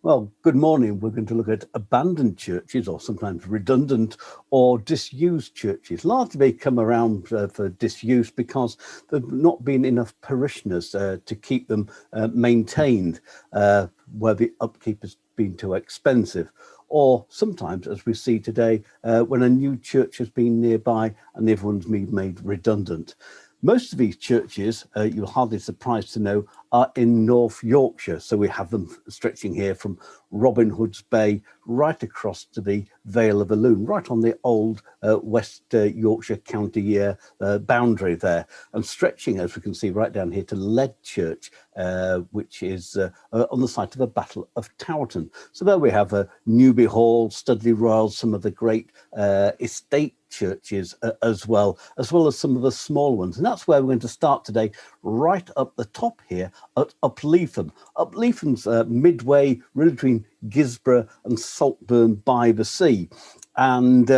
Well, good morning. We're going to look at abandoned churches, or sometimes redundant or disused churches. Largely they come around for disuse because there've not been enough parishioners to keep them maintained, where the upkeep has been too expensive. Or sometimes, as we see today, when a new church has been nearby and everyone's been made redundant. Most of these churches, you'll hardly be surprised to know, are in North Yorkshire. So we have them stretching here from Robin Hood's Bay right across to the Vale of Elune, right on the old West Yorkshire County boundary there, and stretching, as we can see, right down here to Lead Church, which is on the site of the Battle of Towton. So there we have Newby Hall, Studley Royal, some of the great estate churches as well as some of the small ones. And that's where we're going to start today, right up the top here at Upleatham. Upleatham's midway really between Gisborough and Saltburn by the sea. And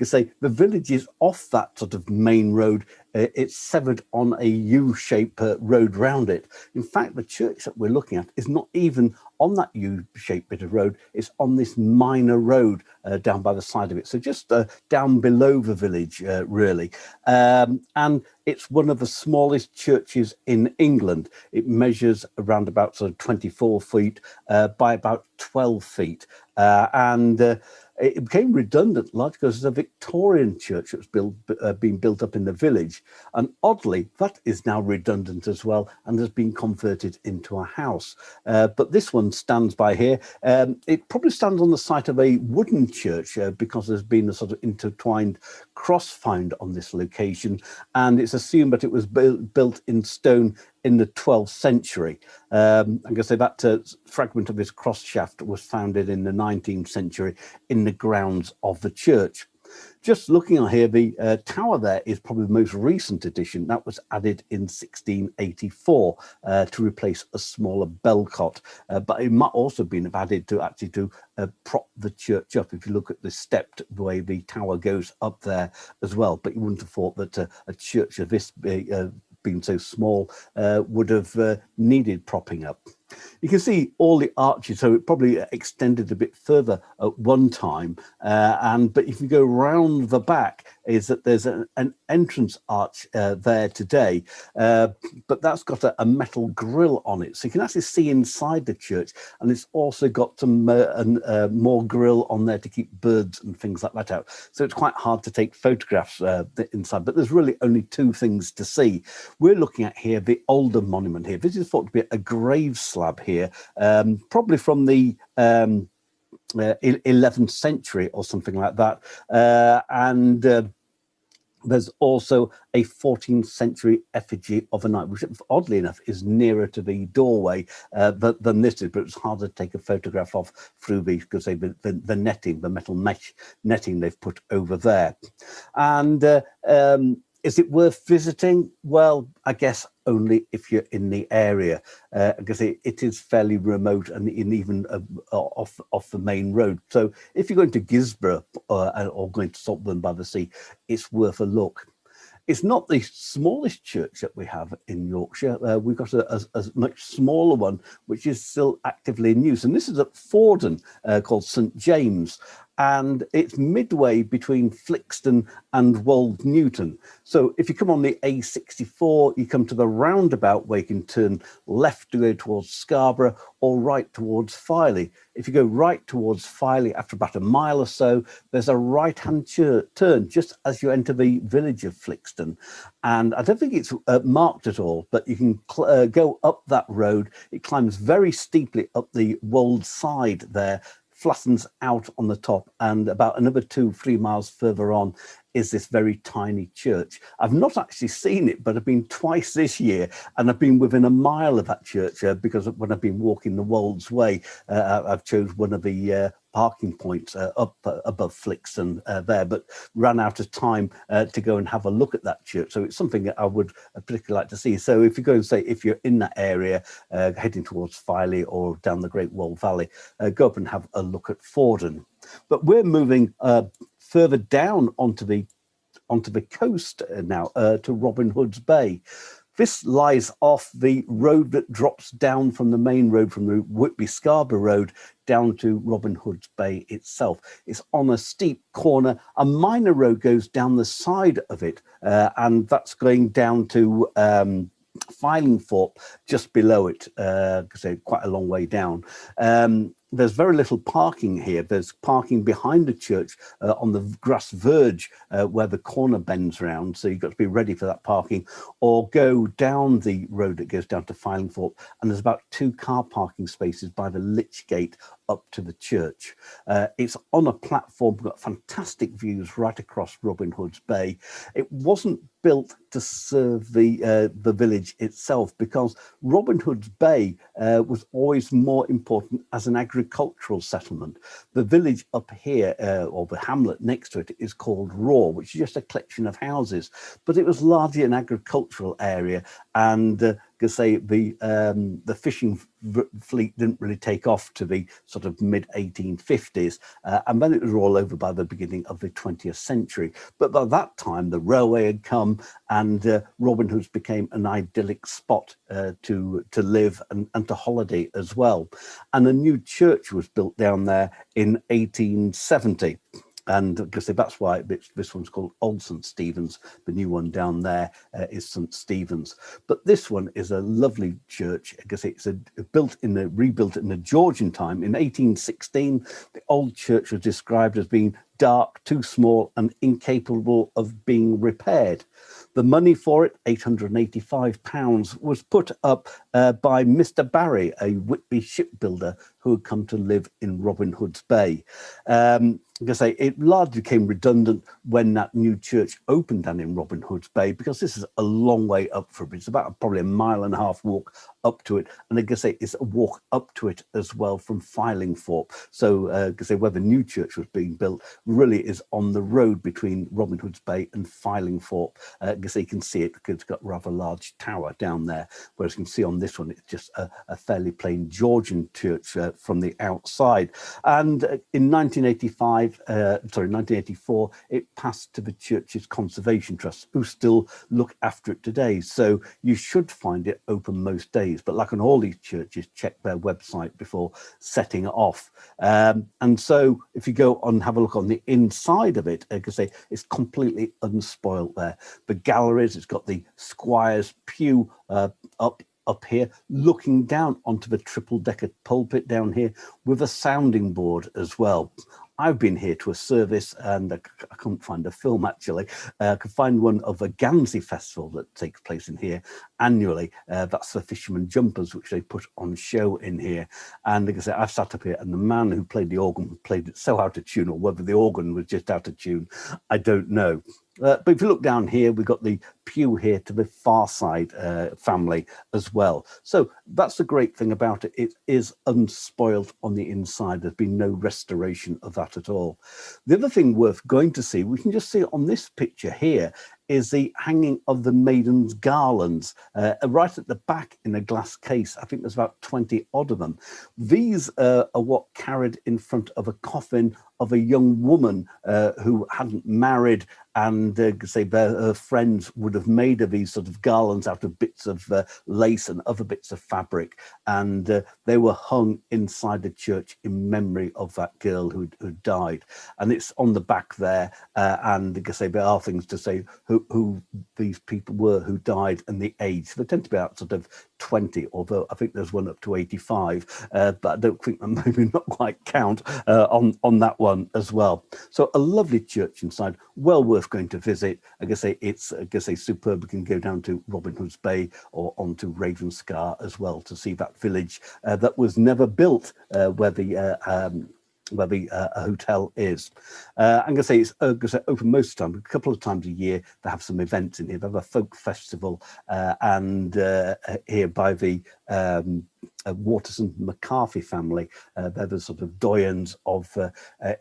say the village is off that sort of main road. It's severed on a U-shaped road round it. In fact, the church that we're looking at is not even on that U-shaped bit of road. It's on this minor road down by the side of it. So just down below the village, really. And it's one of the smallest churches in England. It measures around about sort of 24 feet by about 12 feet. It became redundant largely because it's a Victorian church that's been built up in the village. And oddly, that is now redundant as well and has been converted into a house. But this one stands by here. It probably stands on the site of a wooden church because there's been a sort of intertwined cross found on this location. And it's assumed that it was built in stone in the 12th century. I'm going to say that fragment of this cross shaft was founded in the 19th century in the grounds of the church. Just looking at here, the tower there is probably the most recent addition. That was added in 1684 to replace a smaller bellcot. But it might also have been added to prop the church up. If you look at the stepped way the tower goes up there as well. But you wouldn't have thought that a church of this being so small would have needed propping up. You can see all the arches, so it probably extended a bit further at one time. But if you go round the back, is that there's an entrance arch there today, but that's got a metal grille on it, so you can actually see inside the church. And it's also got some more grille on there to keep birds and things like that out. So it's quite hard to take photographs inside. But there's really only two things to see. We're looking at here the older monument here. This is thought to be a grave slab here, probably from the 11th century or something like that. There's also a 14th century effigy of a knight, which oddly enough is nearer to the doorway than this is, but it's harder to take a photograph of through the netting, the metal mesh netting they've put over there. And is it worth visiting? Well, I guess only if you're in the area, because it is fairly remote and even off the main road. So if you're going to Gisborough or going to Saltburn by the sea, it's worth a look. It's not the smallest church that we have in Yorkshire. We've got a much smaller one, which is still actively in use. And this is at Whorlton, called St. James. And it's midway between Flixton and Wold Newton. So if you come on the A64, you come to the roundabout where you can turn left to go towards Scarborough or right towards Filey. If you go right towards Filey after about a mile or so, there's a right-hand turn just as you enter the village of Flixton. And I don't think it's marked at all, but you can go up that road. It climbs very steeply up the Wold side there, flattens out on the top, and about another 2-3 miles further on is this very tiny church. I've not actually seen it, but I've been twice this year, and I've been within a mile of that church because when I've been walking the Wolds Way, I've chose one of the parking points up above Flixton there, but ran out of time to go and have a look at that church. So it's something that I would particularly like to see. So if you go and say, if you're in that area, heading towards Filey or down the Great Wold Valley, go up and have a look at Whorlton. But we're moving further down onto the coast now to Robin Hood's Bay. This lies off the road that drops down from the main road, from the Whitby-Scarborough Road, down to Robin Hood's Bay itself. It's on a steep corner. A minor road goes down the side of it, and that's going down to Filingthorpe, just below it, because they're quite a long way down. There's very little parking here. There's parking behind the church on the grass verge where the corner bends round. So you've got to be ready for that parking, or go down the road that goes down to Filingthorpe. And there's about 2 car parking spaces by the Lich Gate up to the church. It's on a platform, got fantastic views right across Robin Hood's Bay. It wasn't built to serve the village itself, because Robin Hood's Bay was always more important as an agricultural settlement. The village up here, or the hamlet next to it, is called Raw, which is just a collection of houses, but it was largely an agricultural area. And the fishing fleet didn't really take off to the sort of mid 1850s, and then it was all over by the beginning of the 20th century. But by that time, the railway had come, and Robin Hood's became an idyllic spot to live and to holiday as well. And a new church was built down there in 1870. And that's why this one's called Old St. Stephen's. The new one down there is St. Stephen's. But this one is a lovely church. I guess it's rebuilt in the Georgian time. In 1816, the old church was described as being dark, too small, and incapable of being repaired. The money for it, £885, was put up by Mr. Barry, a Whitby shipbuilder who had come to live in Robin Hood's Bay. It largely became redundant when that new church opened down in Robin Hood's Bay, because this is a long way up from it. It's about probably a 1.5 mile walk up to it, and it's a walk up to it as well from Filingthorpe. So where the new church was being built really is on the road between Robin Hood's Bay and Filingthorpe. You can see it because it's got a rather large tower down there, whereas you can see on this one it's just a fairly plain Georgian church from the outside. And in 1984, it passed to the church's Conservation Trust, who still look after it today. So you should find it open most days, but like on all these churches, check their website before setting it off. And so if you go on and have a look on the inside of it, it's completely unspoilt there. The galleries, it's got the squire's pew up here, looking down onto the triple-decker pulpit down here with a sounding board as well. I've been here to a service, and I couldn't find a film actually. I could find one of a Gansey festival that takes place in here annually. That's the Fisherman Jumpers, which they put on show in here. And like I said, I sat up here, and the man who played the organ played it so out of tune, or whether the organ was just out of tune, I don't know. But if you look down here, we've got the pew here to the far side family as well. So that's the great thing about it. It is unspoilt on the inside. There's been no restoration of that at all. The other thing worth going to see, we can just see it on this picture here, is the hanging of the maiden's garlands right at the back in a glass case. I think there's about 20 odd of them. These are what carried in front of a coffin of a young woman who hadn't married, and her friends would have made of these sort of garlands out of bits of lace and other bits of fabric, and they were hung inside the church in memory of that girl who died. And it's on the back there, and there are things to say who these people were who died and the age. They tend to be out sort of 20, although I think there's one up to 85, but I don't think that maybe not quite count on that one as well. So a lovely church inside, well worth going to visit. It's superb. You can go down to Robin Hood's Bay or onto Ravenscar as well to see that village that was never built where the hotel is. I'm going to say it's open most of the time. A couple of times a year they have some events in here. They have a folk festival, and here by the Waterson McCarthy family. They're the sort of doyens of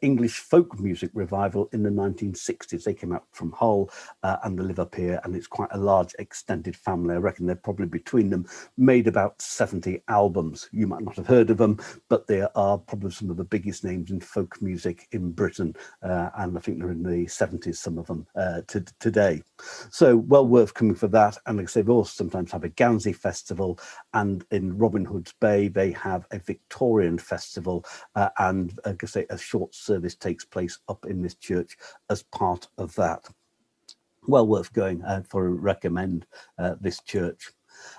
English folk music revival in the 1960s. They came out from Hull and they live up here, and it's quite a large extended family. I reckon they're probably between them made about 70 albums. You might not have heard of them, but they are probably some of the biggest names in folk music in Britain, and I think they're in the 70s, some of them today. So well worth coming for that. And like I say, they also sometimes have a Guernsey festival, and in Robin Hood's Bay they have a Victorian festival, and like I say, a short service takes place up in this church as part of that. Well worth going for. Recommend this church.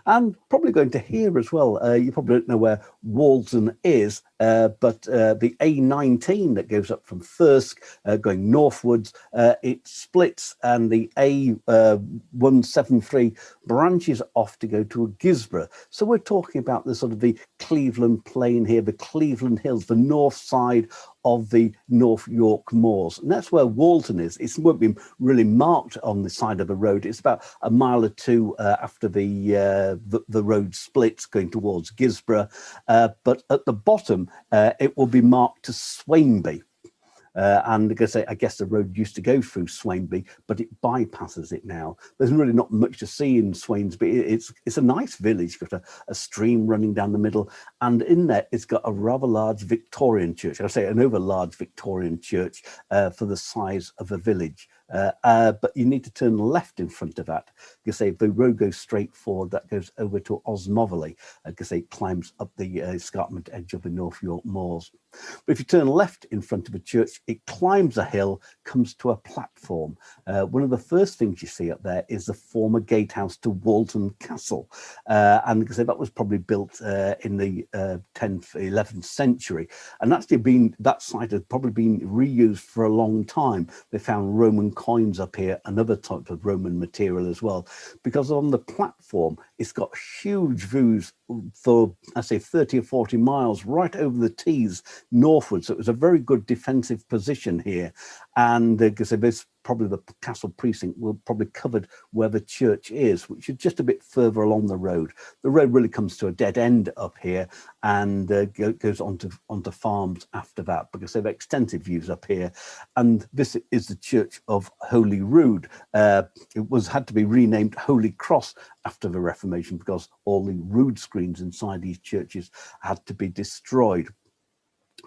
And probably going to hear as well, you probably don't know where Whorlton is, but the A19 that goes up from Thirsk going northwards, it splits, and the A173 branches off to go to Gisborough. So we're talking about the sort of the Cleveland Plain here, the Cleveland Hills, the north side of the North York Moors, and that's where Walton is. It won't be really marked on the side of the road. It's about a mile or two after the road splits going towards Gisborough, but at the bottom it will be marked to Swainby. And like I say, I guess the road used to go through Swainby, but it bypasses it now. There's really not much to see in Swainsby. It's a nice village. It's got a stream running down the middle, and in there it's got a rather large Victorian church. I say an over large Victorian church for the size of a village. But you need to turn left in front of that. You say if the road goes straight forward, that goes over to Osmovelly. Because it climbs up the escarpment edge of the North York Moors. But if you turn left in front of a church, it climbs a hill, comes to a platform. One of the first things you see up there is the former gatehouse to Walton Castle. And because that was probably built in the 10th, 11th century. And that site had probably been reused for a long time. They found Roman coins up here, another type of Roman material as well, because on the platform it's got huge views for, I say, 30 or 40 miles right over the Tees northward. So it was a very good defensive position here, and because there's probably the castle precinct will probably covered where the church is, which is just a bit further along the road. The road really comes to a dead end up here, and goes onto farms after that, because they have extensive views up here. And this is the church of Holy Rood. It had to be renamed Holy Cross after the Reformation, because all the rood screens inside these churches had to be destroyed.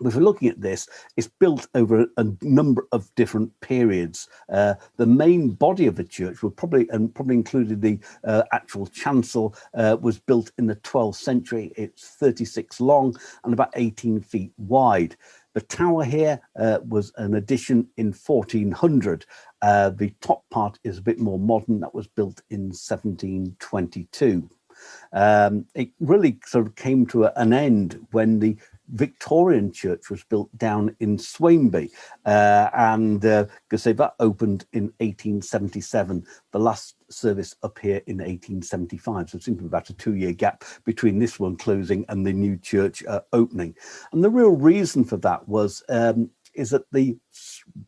If we're looking at this, it's built over a number of different periods. The main body of the church will probably included the actual chancel, was built in the 12th century. It's 36 long and about 18 feet wide. The tower here was an addition in 1400. The top part is a bit more modern. That was built in 1722. It really sort of came to an end when the Victorian church was built down in Swainby, and because that opened in 1877. The last service up here in 1875, so it seems to be about a 2-year gap between this one closing and the new church opening. And the real reason for that was is that the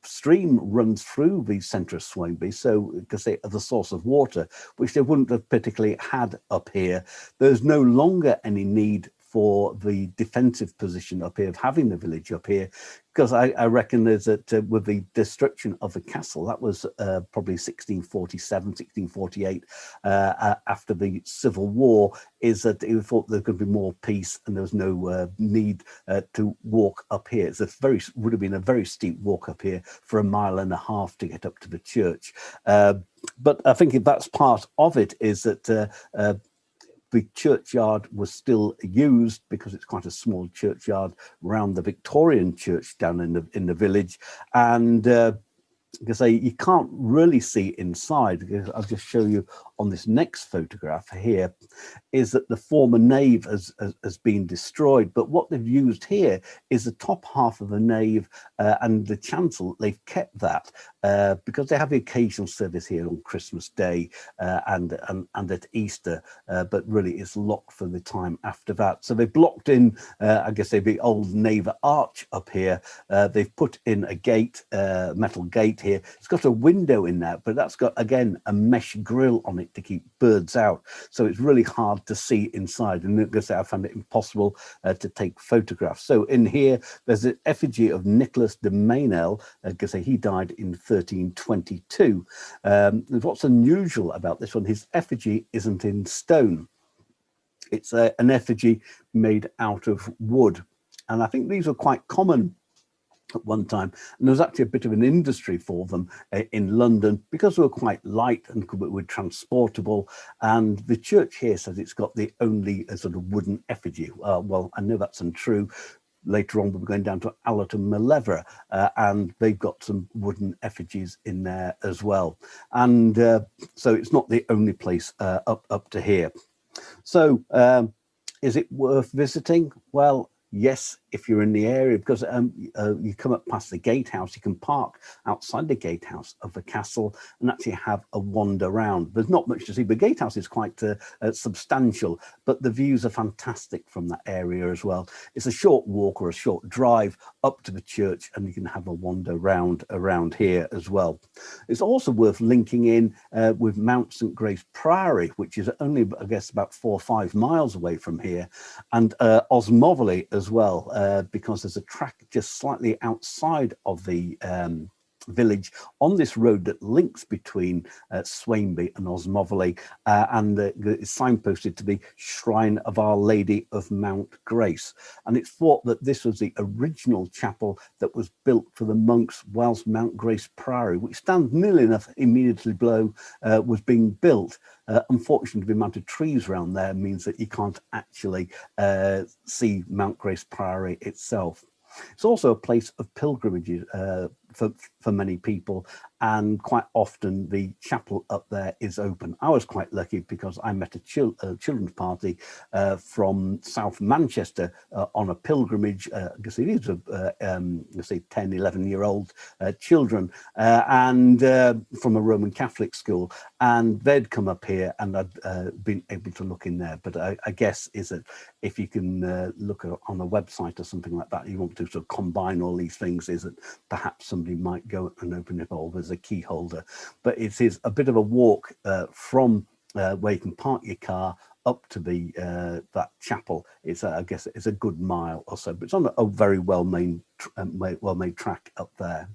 stream runs through the centre of Swainby, so because they are the source of water, which they wouldn't have particularly had up here. There's no longer any need for the defensive position up here, of having the village up here, because I reckon there's that with the destruction of the castle, that was probably 1647, 1648, after the Civil War, is that they thought there could be more peace and there was no need to walk up here. It's would have been a very steep walk up here for a mile and a half to get up to the church. But I think if that's part of it, is that the churchyard was still used, because it's quite a small churchyard around the Victorian church down in the village, and because you can't really see inside. Because I'll just show you on this next photograph here, is that the former nave has been destroyed, but what they've used here is the top half of the nave and the chancel. They've kept that because they have the occasional service here on Christmas Day and at Easter, but really it's locked for the time after that. So they've blocked in, I guess the old nave arch up here. They've put in a gate, metal gate here. It's got a window in there, but that's got, again, a mesh grille on it night to keep birds out. So it's really hard to see inside. And like I say, I found it impossible to take photographs. So in here, there's an effigy of Nicholas de Mainel. Because he died in 1322. What's unusual about this one, his effigy isn't in stone. It's an effigy made out of wood. And I think these were quite common at one time, and there was actually a bit of an industry for them in London because they were quite light and were transportable. And the church here says it's got the only sort of wooden effigy. Well, I know that's untrue. Later on, we're going down to Allerton, Mauleverer, and they've got some wooden effigies in there as well. And so it's not the only place up to here. So is it worth visiting? Well, yes, if you're in the area, because you come up past the gatehouse, you can park outside the gatehouse of the castle and actually have a wander around. There's not much to see. The gatehouse is quite substantial, but the views are fantastic from that area as well. It's a short walk or a short drive up to the church, and you can have a wander around here as well. It's also worth linking in with Mount St Grace Priory, which is only, I guess, about 4 or 5 miles away from here, and Osmoveley as well. Because there's a track just slightly outside of the village on this road that links between Swainby and Osmoveley, and it's signposted to the Shrine of Our Lady of Mount Grace. And it's thought that this was the original chapel that was built for the monks whilst Mount Grace Priory, which stands nearly enough immediately below, was being built. Unfortunately, the amount of trees around there means that you can't actually see Mount Grace Priory itself. It's also a place of pilgrimages for many people, and quite often the chapel up there is open. I was quite lucky because I met a children's party from South Manchester on a pilgrimage, because these are, say, 10, 11-year-old children, and from a Roman Catholic school, and they'd come up here, and I'd been able to look in there. But I guess is that if you can look on a website or something like that, you want to sort of combine all these things, is that perhaps somebody might go and open it all as a key holder. But it is a bit of a walk from where you can park your car up to the that chapel. It's I guess it's a good mile or so, but it's on a very well-made track up there.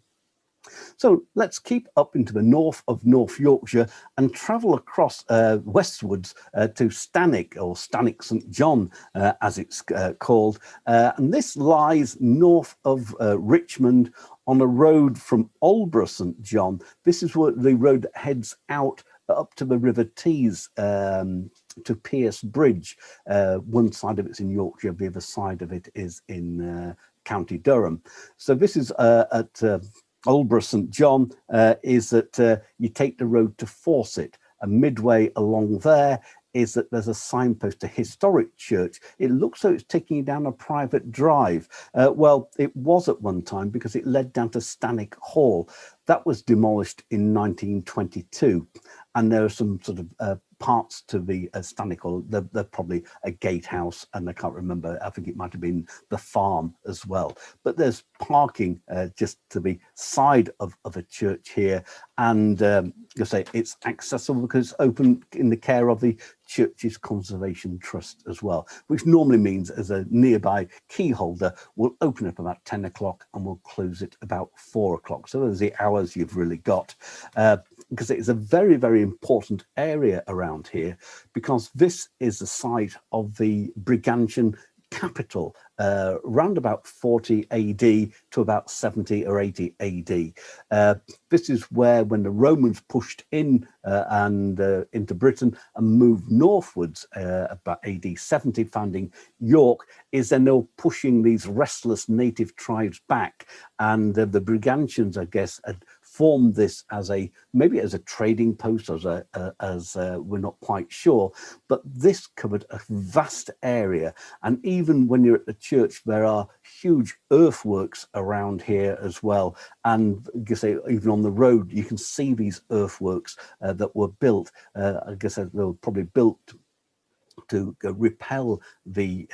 So let's keep up into the north of North Yorkshire and travel across westwards to Stanwick, or Stanwick St John, as it's called. And this lies north of Richmond on a road from Aldborough St John. This is where the road that heads out up to the River Tees to Pierce Bridge. One side of it's in Yorkshire, the other side of it is in County Durham. So this is at Aldborough St John, is that you take the road to Fawcett, and midway along there is that there's a signpost, a historic church. It looks so it's taking you down a private drive. Well, it was at one time, because it led down to Stanwick Hall. That was demolished in 1922, and there are some sort of parts to the Stanwick Hall. They're probably a gatehouse, and I can't remember, I think it might have been the farm as well. But there's parking just to the side of a church here, and you say it's accessible because it's open in the care of the Churches Conservation Trust as well, which normally means as a nearby key holder will open up about 10 o'clock and will close it about 4 o'clock. So those are the hours you've really got, because it is a very, very important area around here, because this is the site of the Brigantian capital around about 40 AD to about 70 or 80 AD. This is where, when the Romans pushed in and into Britain and moved northwards about AD 70, founding York, is then they were pushing these restless native tribes back, and the Brigantians, I guess, had formed this as maybe as a trading post, as we're not quite sure, but this covered a vast area. And even when you're at the church, there are huge earthworks around here as well. And I guess even on the road, you can see these earthworks that were built. I guess they were probably built to repel the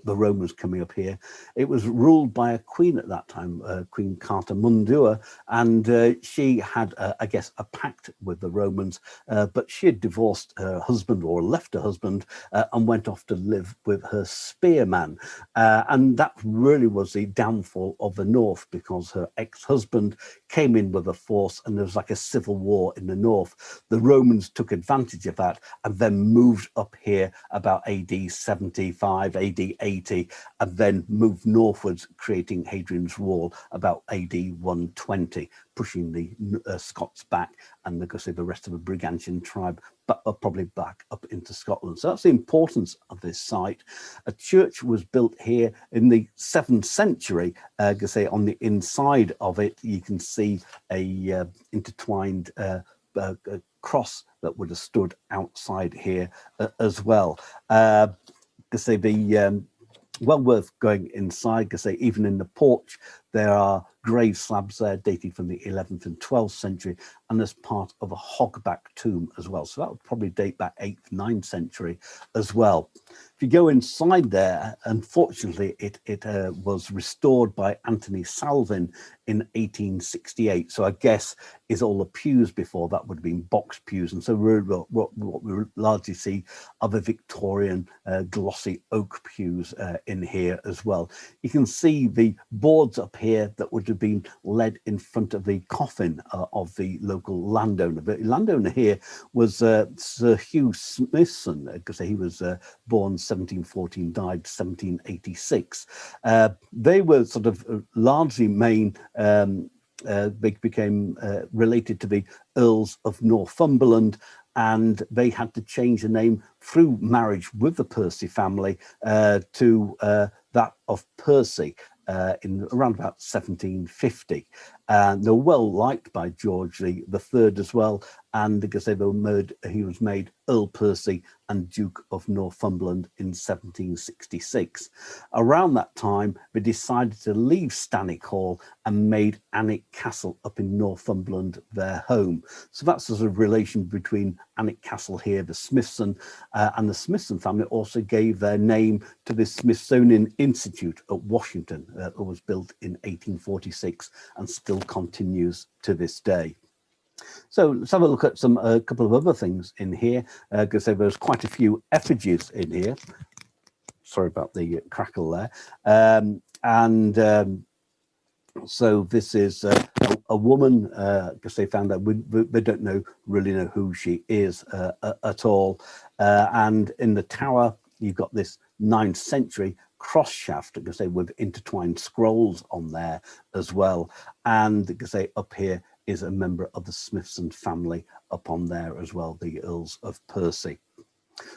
Romans coming up here. It was ruled by a queen at that time, Queen Carta Mundua, and she had, I guess, a pact with the Romans, but she had divorced her husband, or left her husband, and went off to live with her spearman. And that really was the downfall of the north, because her ex-husband came in with a force, and there was like a civil war in the north. The Romans took advantage of that and then moved up here about AD 75, AD 80, and then moved northwards, creating Hadrian's Wall about AD 120, pushing the Scots back, and like I say, the rest of the Brigantian tribe but probably back up into Scotland. So that's the importance of this site. A church was built here in the 7th century. Like I say, on the inside of it, you can see a intertwined cross that would have stood outside here as well. To say the well worth going inside, to say even in the porch there are grave slabs there dating from the 11th and 12th century, and as part of a hogback tomb as well. So that would probably date back 8th, 9th century as well. If you go inside there, unfortunately, it was restored by Anthony Salvin in 1868. So I guess is all the pews before that would have been box pews. And so what we largely see are the Victorian glossy oak pews in here as well. You can see the boards up here that would have been led in front of the coffin of the local landowner. The landowner here was Sir Hugh Smithson, because he was born 1714, died 1786. They were sort of largely main, they became related to the Earls of Northumberland, and they had to change the name through marriage with the Percy family to that of Percy in around about 1750. And they're well liked by George III as well, and because they were he was made Earl Percy and Duke of Northumberland in 1766. Around that time, they decided to leave Stanwick Hall and made Alnwick Castle up in Northumberland their home. So that's the sort of relation between Alnwick Castle here, the Smithson, and the Smithson family also gave their name to the Smithsonian Institute at Washington, that was built in 1846 and still continues to this day. So let's have a look at a couple of other things in here, because there's quite a few effigies in here. Sorry about the crackle there. So this is a woman, because they found that they don't really know who she is at all. And in the tower, you've got this 9th century cross shaft, because they with intertwined scrolls on there as well. And because they up here is a member of the Smithson family up on there as well, the Earls of Percy.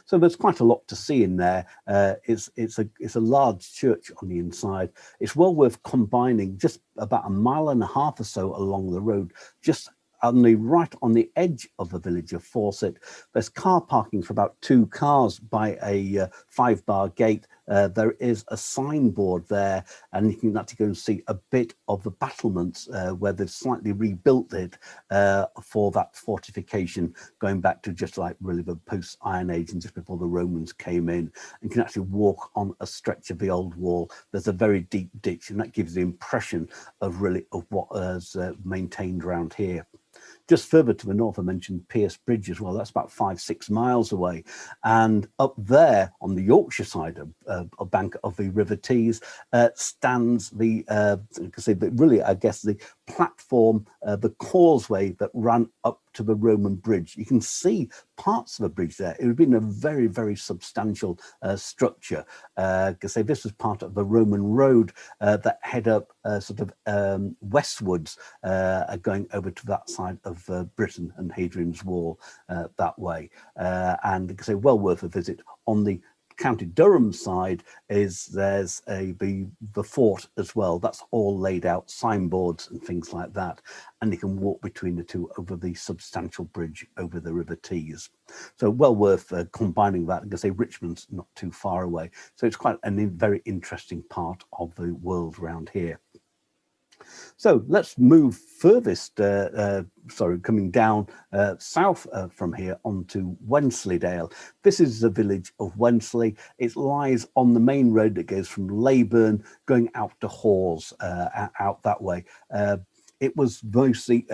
So there's quite a lot to see in there. It's a large church on the inside. It's well worth combining just about 1.5 miles or so along the road, just right on the edge of the village of Fawcett. There's car parking for about 2 cars by a 5-bar gate. There is a signboard there, and you can actually go and see a bit of the battlements where they've slightly rebuilt it for that fortification, going back to just like really the post-Iron Age and just before the Romans came in. And you can actually walk on a stretch of the old wall. There's a very deep ditch, and that gives the impression of what is maintained around here. Just further to the north, I mentioned Pierce Bridge as well. That's about 5-6 miles away. And up there on the Yorkshire side of bank of the River Tees stands the, I guess, the platform, the causeway that ran up to the Roman bridge. You can see parts of the bridge there. It would have been a very, very substantial structure. Because this was part of the Roman road that head up westwards, going over to that side of Britain and Hadrian's Wall that way. And because well worth a visit. On the County Durham side there's the fort as well. That's all laid out, signboards and things like that, and you can walk between the two over the substantial bridge over the River Tees. So well worth combining that, because Richmond's not too far away, so it's quite a very interesting part of the world around here. So let's move furthest, coming down south from here onto Wensleydale. This is the village of Wensley. It lies on the main road that goes from Leyburn going out to Hawes, out that way. It was mostly,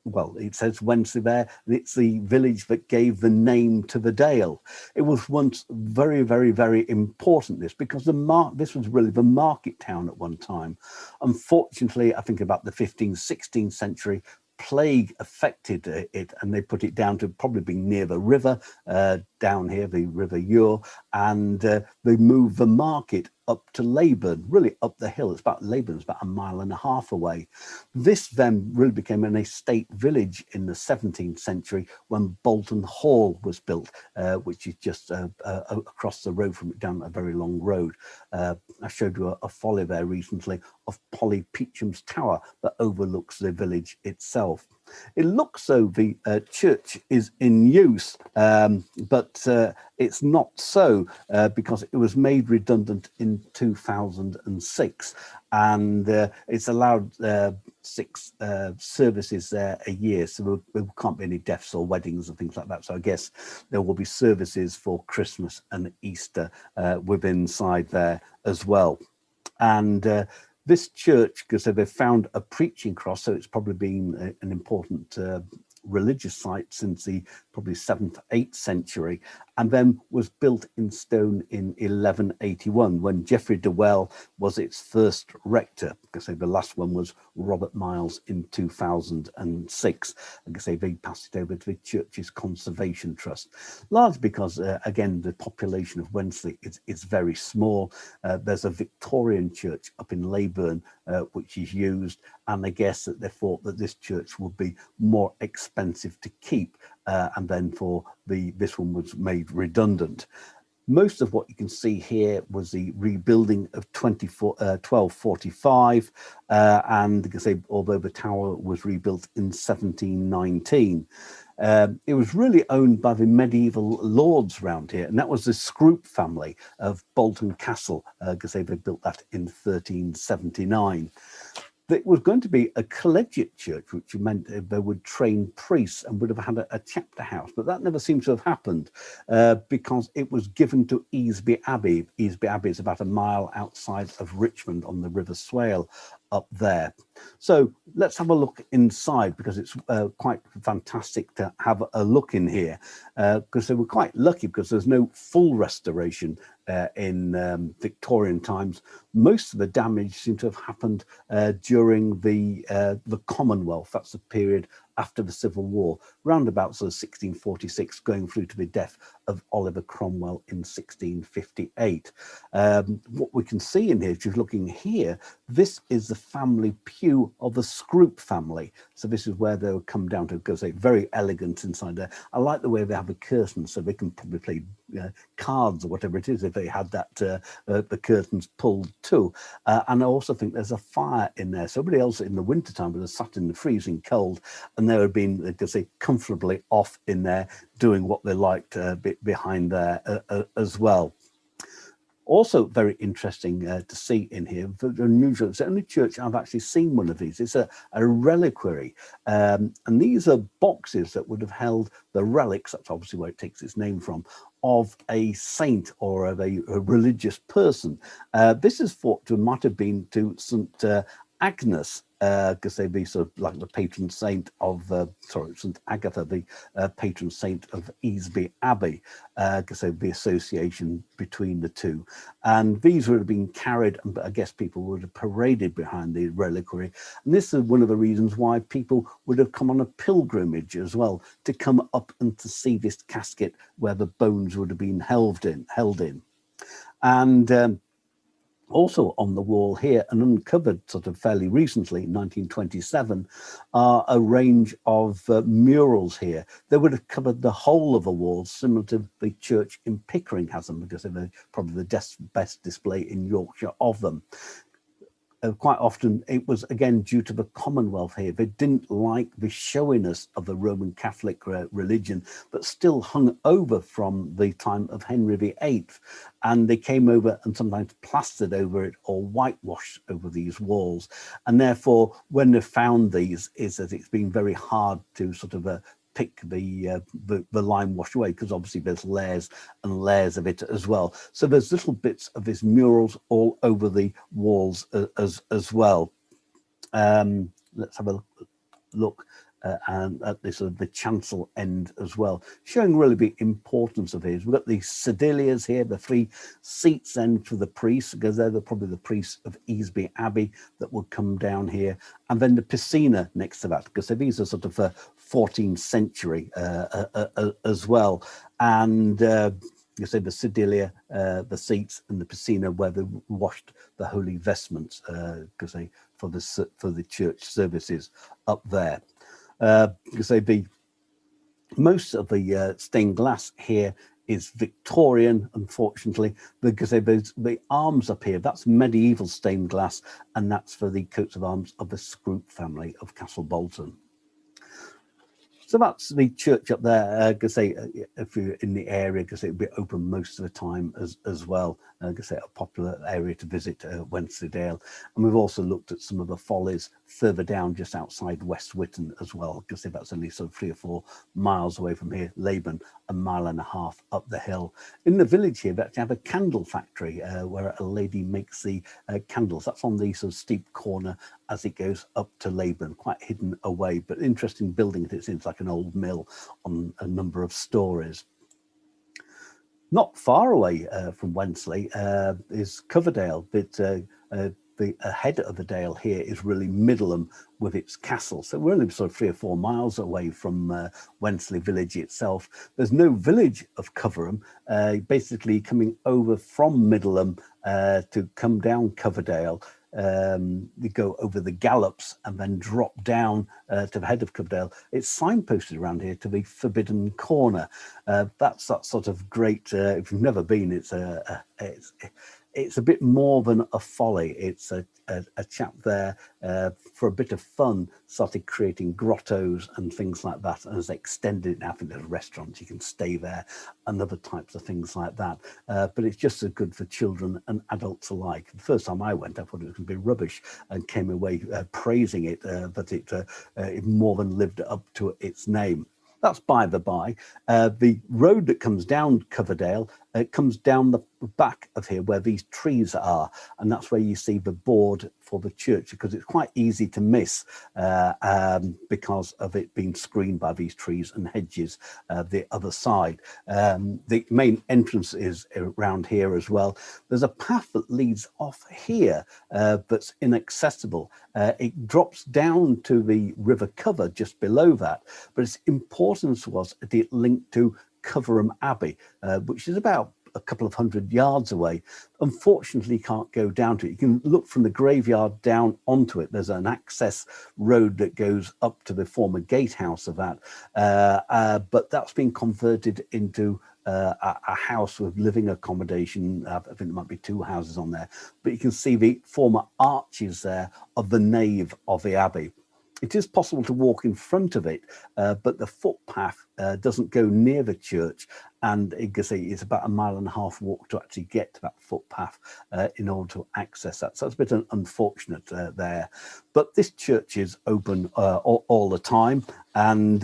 well, it says Wensley there, and it's the village that gave the name to the dale. It was once very, very, very important, this, because this was really the market town at one time. Unfortunately, I think about the 15th, 16th century, plague affected it, and they put it down to probably being near the river down here, the River Ure, and they moved the market up to Leyburn, really up the hill. Leyburn's about 1.5 miles away. This then really became an estate village in the 17th century when Bolton Hall was built, which is just across the road from it, down a very long road. I showed you a folly there recently of Polly Peacham's Tower that overlooks the village itself. It looks though the church is in use, but it's not so, because it was made redundant in 2006, and it's allowed 6 services there a year, so there can't be any deaths or weddings and things like that. So I guess there will be services for Christmas and Easter within inside there as well. And this church, because they found a preaching cross, so it's probably been an important religious site since the probably 7th, 8th century, and then was built in stone in 1181 when Geoffrey de Well was its first rector. Because the last one was Robert Miles in 2006. Because they passed it over to the church's conservation trust, largely because again the population of Wensley is very small. There's a Victorian church up in Leyburn which is used, and I guess that they thought that this church would be more expensive to keep, and then this one was made redundant. Most of what you can see here was the rebuilding of 1245, and because although the tower was rebuilt in 1719, it was really owned by the medieval lords around here, and that was the Scroop family of Bolton Castle, because they built that in 1379. It was going to be a collegiate church, which meant they would train priests and would have had a chapter house, but that never seems to have happened because it was given to Easby Abbey. Easby Abbey is about 1 mile outside of Richmond on the River Swale up there. So let's have a look inside, because it's quite fantastic to have a look in here, because they were quite lucky because there's no full restoration in Victorian times. Most of the damage seems to have happened during the Commonwealth. That's the period after the Civil War, round about sort of 1646, going through to the death of Oliver Cromwell in 1658. What we can see in here, if you're looking here, this is the family pew of the Scroop family. So this is where they would come down to, because they're very elegant inside there. I like the way they have the curtains, so they can probably play cards or whatever it is if they had that the curtains pulled too. And I also think there's a fire in there. So everybody else in the wintertime would have sat in the freezing cold, and they would have been, they could say, comfortably off in there doing what they liked behind there as well. Also very interesting to see in here, unusual. It's the only church I've actually seen one of these. It's a reliquary, and these are boxes that would have held the relics, that's obviously where it takes its name from, of a saint or of a religious person. This is thought to might have been to St. Agnes, because they'd be sort of like the patron saint of, St. Agatha, the patron saint of Easby Abbey, because there'd be association between the two. And these would have been carried, and I guess people would have paraded behind the reliquary. And this is one of the reasons why people would have come on a pilgrimage as well, to come up and to see this casket where the bones would have been held in. And also on the wall here, and uncovered sort of fairly recently, 1927, are a range of murals here. They would have covered the whole of the walls, similar to the church in Pickering has them, because they're probably the best display in Yorkshire of them. quite often it was again due to the Commonwealth here. They didn't like the showiness of the Roman Catholic religion, but still hung over from the time of Henry VIII. And they came over and sometimes plastered over it or whitewashed over these walls. And therefore, when they found these, is that it's been very hard to sort of pick the lime wash away, because obviously there's layers and layers of it as well. So there's little bits of these murals all over the walls as well. Let's have a look and at this the chancel end as well, showing really the importance of his. We've got the sedilias here, the 3 seats then for the priests, because they're probably the priests of Easby Abbey that would come down here, and then the piscina next to that, because these are sort of 14th century as well. And you say the sedilia, the seats, and the piscina where they washed the holy vestments, because they for the church services up there. You say most of the stained glass here is Victorian, unfortunately, because the arms up here, that's medieval stained glass, and that's for the coats of arms of the Scroop family of Castle Bolton. So that's the church up there. Because say if you're in the area, because it'll be open most of the time as well. Because say a popular area to visit, Wensleydale, and we've also looked at some of the follies further down, just outside West Witton as well. Because that's only sort of 3 or 4 miles away from here. Laban, 1.5 miles up the hill. In the village here, we actually have a candle factory where a lady makes the candles. That's on the sort of steep corner as it goes up to Laban, quite hidden away, but interesting building it is. It's like an old mill on a number of stories. Not far away from Wensley is Coverdale, but the head of the dale here is really Middleham with its castle. So we're only sort of 3 or 4 miles away from Wensley village itself. There's no village of Coverham, basically coming over from Middleham to come down Coverdale. We go over the Gallops and then drop down to the head of Coverdale. It's signposted around here to the Forbidden Corner. That's that sort of great, if you've never been, it's a bit more than a folly. It's a chap there for a bit of fun started creating grottos and things like that, and has extended it now. I think there's restaurants, you can stay there and other types of things like that. But it's just as good for children and adults alike. The first time I went, I thought it was going to be rubbish and came away praising it, but it more than lived up to its name. That's by the by. The road that comes down Coverdale comes down the back of here where these trees are, and that's where you see the board for the church, because it's quite easy to miss because of it being screened by these trees and hedges the other side. The main entrance is around here as well. There's a path that leads off here that's inaccessible. It drops down to the River Cover just below that, but its importance was that it linked to Coverham Abbey, which is about a couple of 100 yards away. Unfortunately, you can't go down to it. You can look from the graveyard down onto it. There's an access road that goes up to the former gatehouse of that, but that's been converted into a house with living accommodation. I think there might be 2 houses on there, but you can see the former arches there of the nave of the abbey. It is possible to walk in front of it, but the footpath doesn't go near the church, and it's about 1.5 miles walk to actually get to that footpath in order to access that. So it's a bit unfortunate there. But this church is open all the time, and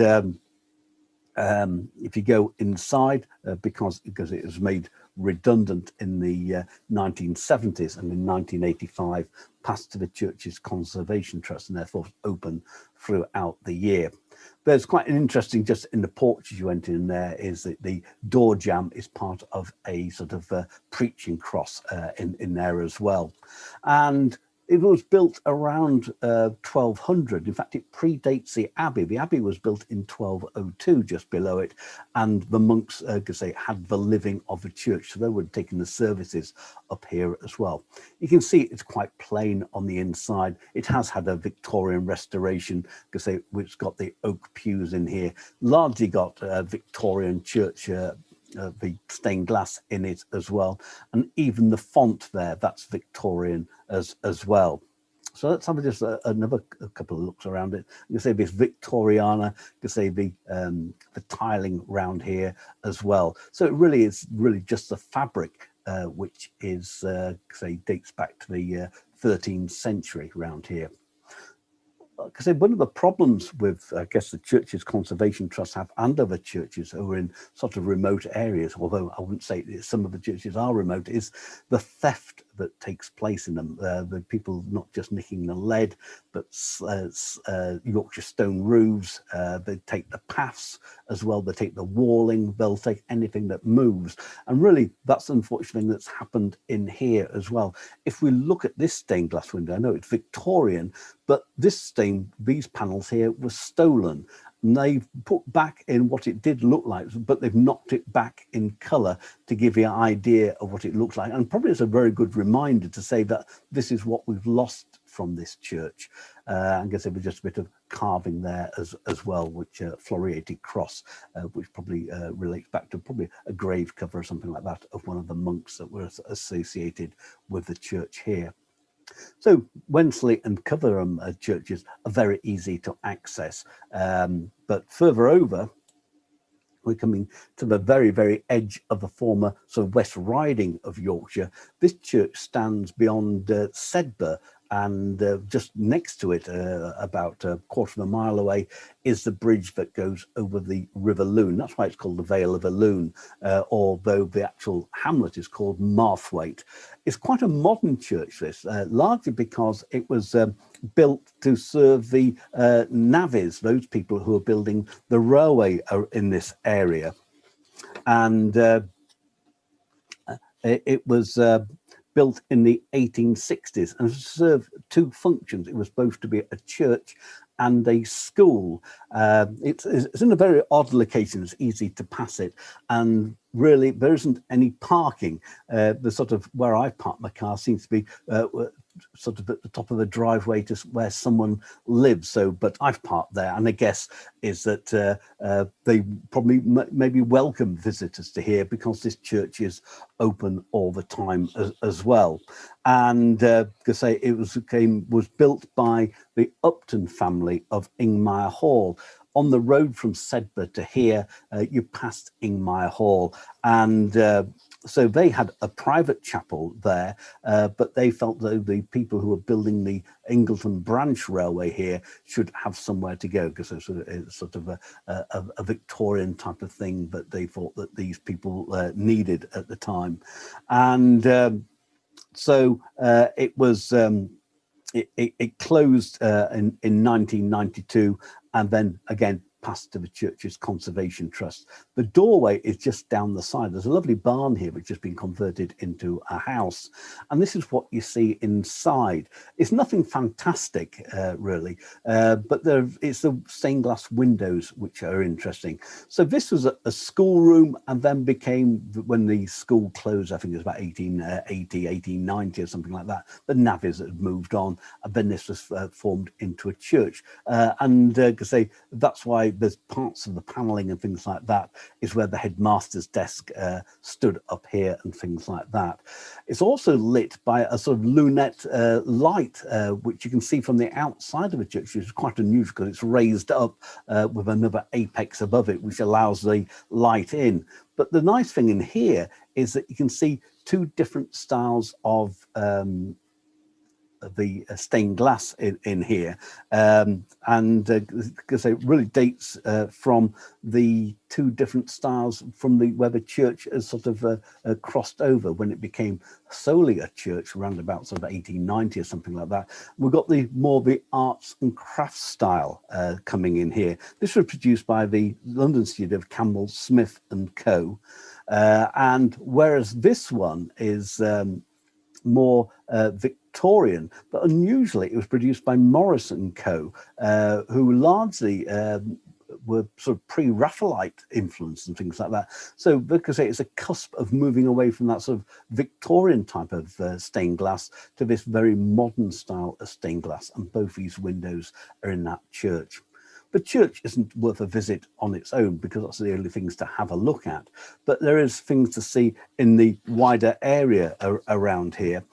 if you go inside, because it was made redundant in the 1970s, and in 1985 passed to the church's conservation trust, and therefore open throughout the year. There's quite an interesting, just in the porch as you went in there, is that the door jamb is part of a sort of preaching cross in there as well. And it was built around 1200. In fact, it predates the abbey. The abbey was built in 1202, just below it, and the monks, had the living of the church, so they were taking the services up here as well. You can see it's quite plain on the inside. It has had a Victorian restoration, which got the oak pews in here, largely got Victorian church the stained glass in it as well, and even the font there, that's Victorian as well. So let's have just another couple of looks around it. You can see this Victoriana, you can see the tiling round here as well. So it really is just the fabric, which is, say, dates back to the 13th century round here. Because one of the problems with, I guess, the churches Conservation Trust have and other churches who are in sort of remote areas, although I wouldn't say some of the churches are remote, is the theft that takes place in them. The people not just nicking the lead, but Yorkshire stone roofs. They take the paths as well. They take the walling. They'll take anything that moves. And really, that's the unfortunate thing that's happened in here as well. If we look at this stained glass window, I know it's Victorian, but these panels here were stolen, and they've put back in what it did look like, but they've knocked it back in colour to give you an idea of what it looks like. And probably it's a very good reminder to say that this is what we've lost from this church. I guess there was just a bit of carving there as well, which floriated cross, which probably relates back to probably a grave cover or something like that of one of the monks that were associated with the church here. So Wensley and Coverham churches are very easy to access, but further over, we're coming to the very, very edge of the former sort of West Riding of Yorkshire. This church stands beyond Sedbergh, and just next to it, about a quarter of a mile away, is the bridge that goes over the River Lune. That's why it's called the Vale of Elune, although the actual hamlet is called Marthwaite. It's quite a modern church, this, largely because it was built to serve the navvies, those people who are building the railway in this area. And it was built in the 1860s and served two functions. It was supposed to be a church and a school. It's in a very odd location. It's easy to pass it, and really there isn't any parking. The sort of where I park my car seems to be sort of at the top of the driveway to where someone lives. So, but I've parked there, and I guess is that they probably maybe welcome visitors to here because this church is open all the time as well. And to say it was built by the Upton family of Ingmire Hall. On the road from Sedbergh to here, you passed Ingmire Hall, and so they had a private chapel there, but they felt that the people who were building the Ingleton branch railway here should have somewhere to go, because it's sort of a Victorian type of thing that they thought that these people needed at the time. And so it was it closed in 1992, and then again passed to the church's Conservation Trust. The doorway is just down the side. There's a lovely barn here which has been converted into a house, and this is what you see inside. It's nothing fantastic really, but it's the stained glass windows which are interesting. So this was a schoolroom, and then became, when the school closed, I think it was about 1880, 1890 or something like that, the navvies had moved on, and then this was formed into a church. And say that's why there's parts of the panelling and things like that is where the headmaster's desk stood up here and things like that. It's also lit by a sort of lunette light, which you can see from the outside of the church, which is quite unusual because it's raised up with another apex above it, which allows the light in. But the nice thing in here is that you can see two different styles of the stained glass in here, and because it really dates from the two different styles from where the church has sort of crossed over when it became solely a church around about sort of 1890 or something like that. We've got the arts and crafts style coming in here. This was produced by the London studio of Campbell Smith and Co, and whereas this one is more Victorian, but unusually it was produced by Morris and Co, who largely were sort of pre-Raphaelite influence and things like that. So because it's a cusp of moving away from that sort of Victorian type of stained glass to this very modern style of stained glass, and both these windows are in that church. The church isn't worth a visit on its own because that's the only things to have a look at, but there is things to see in the wider area around here.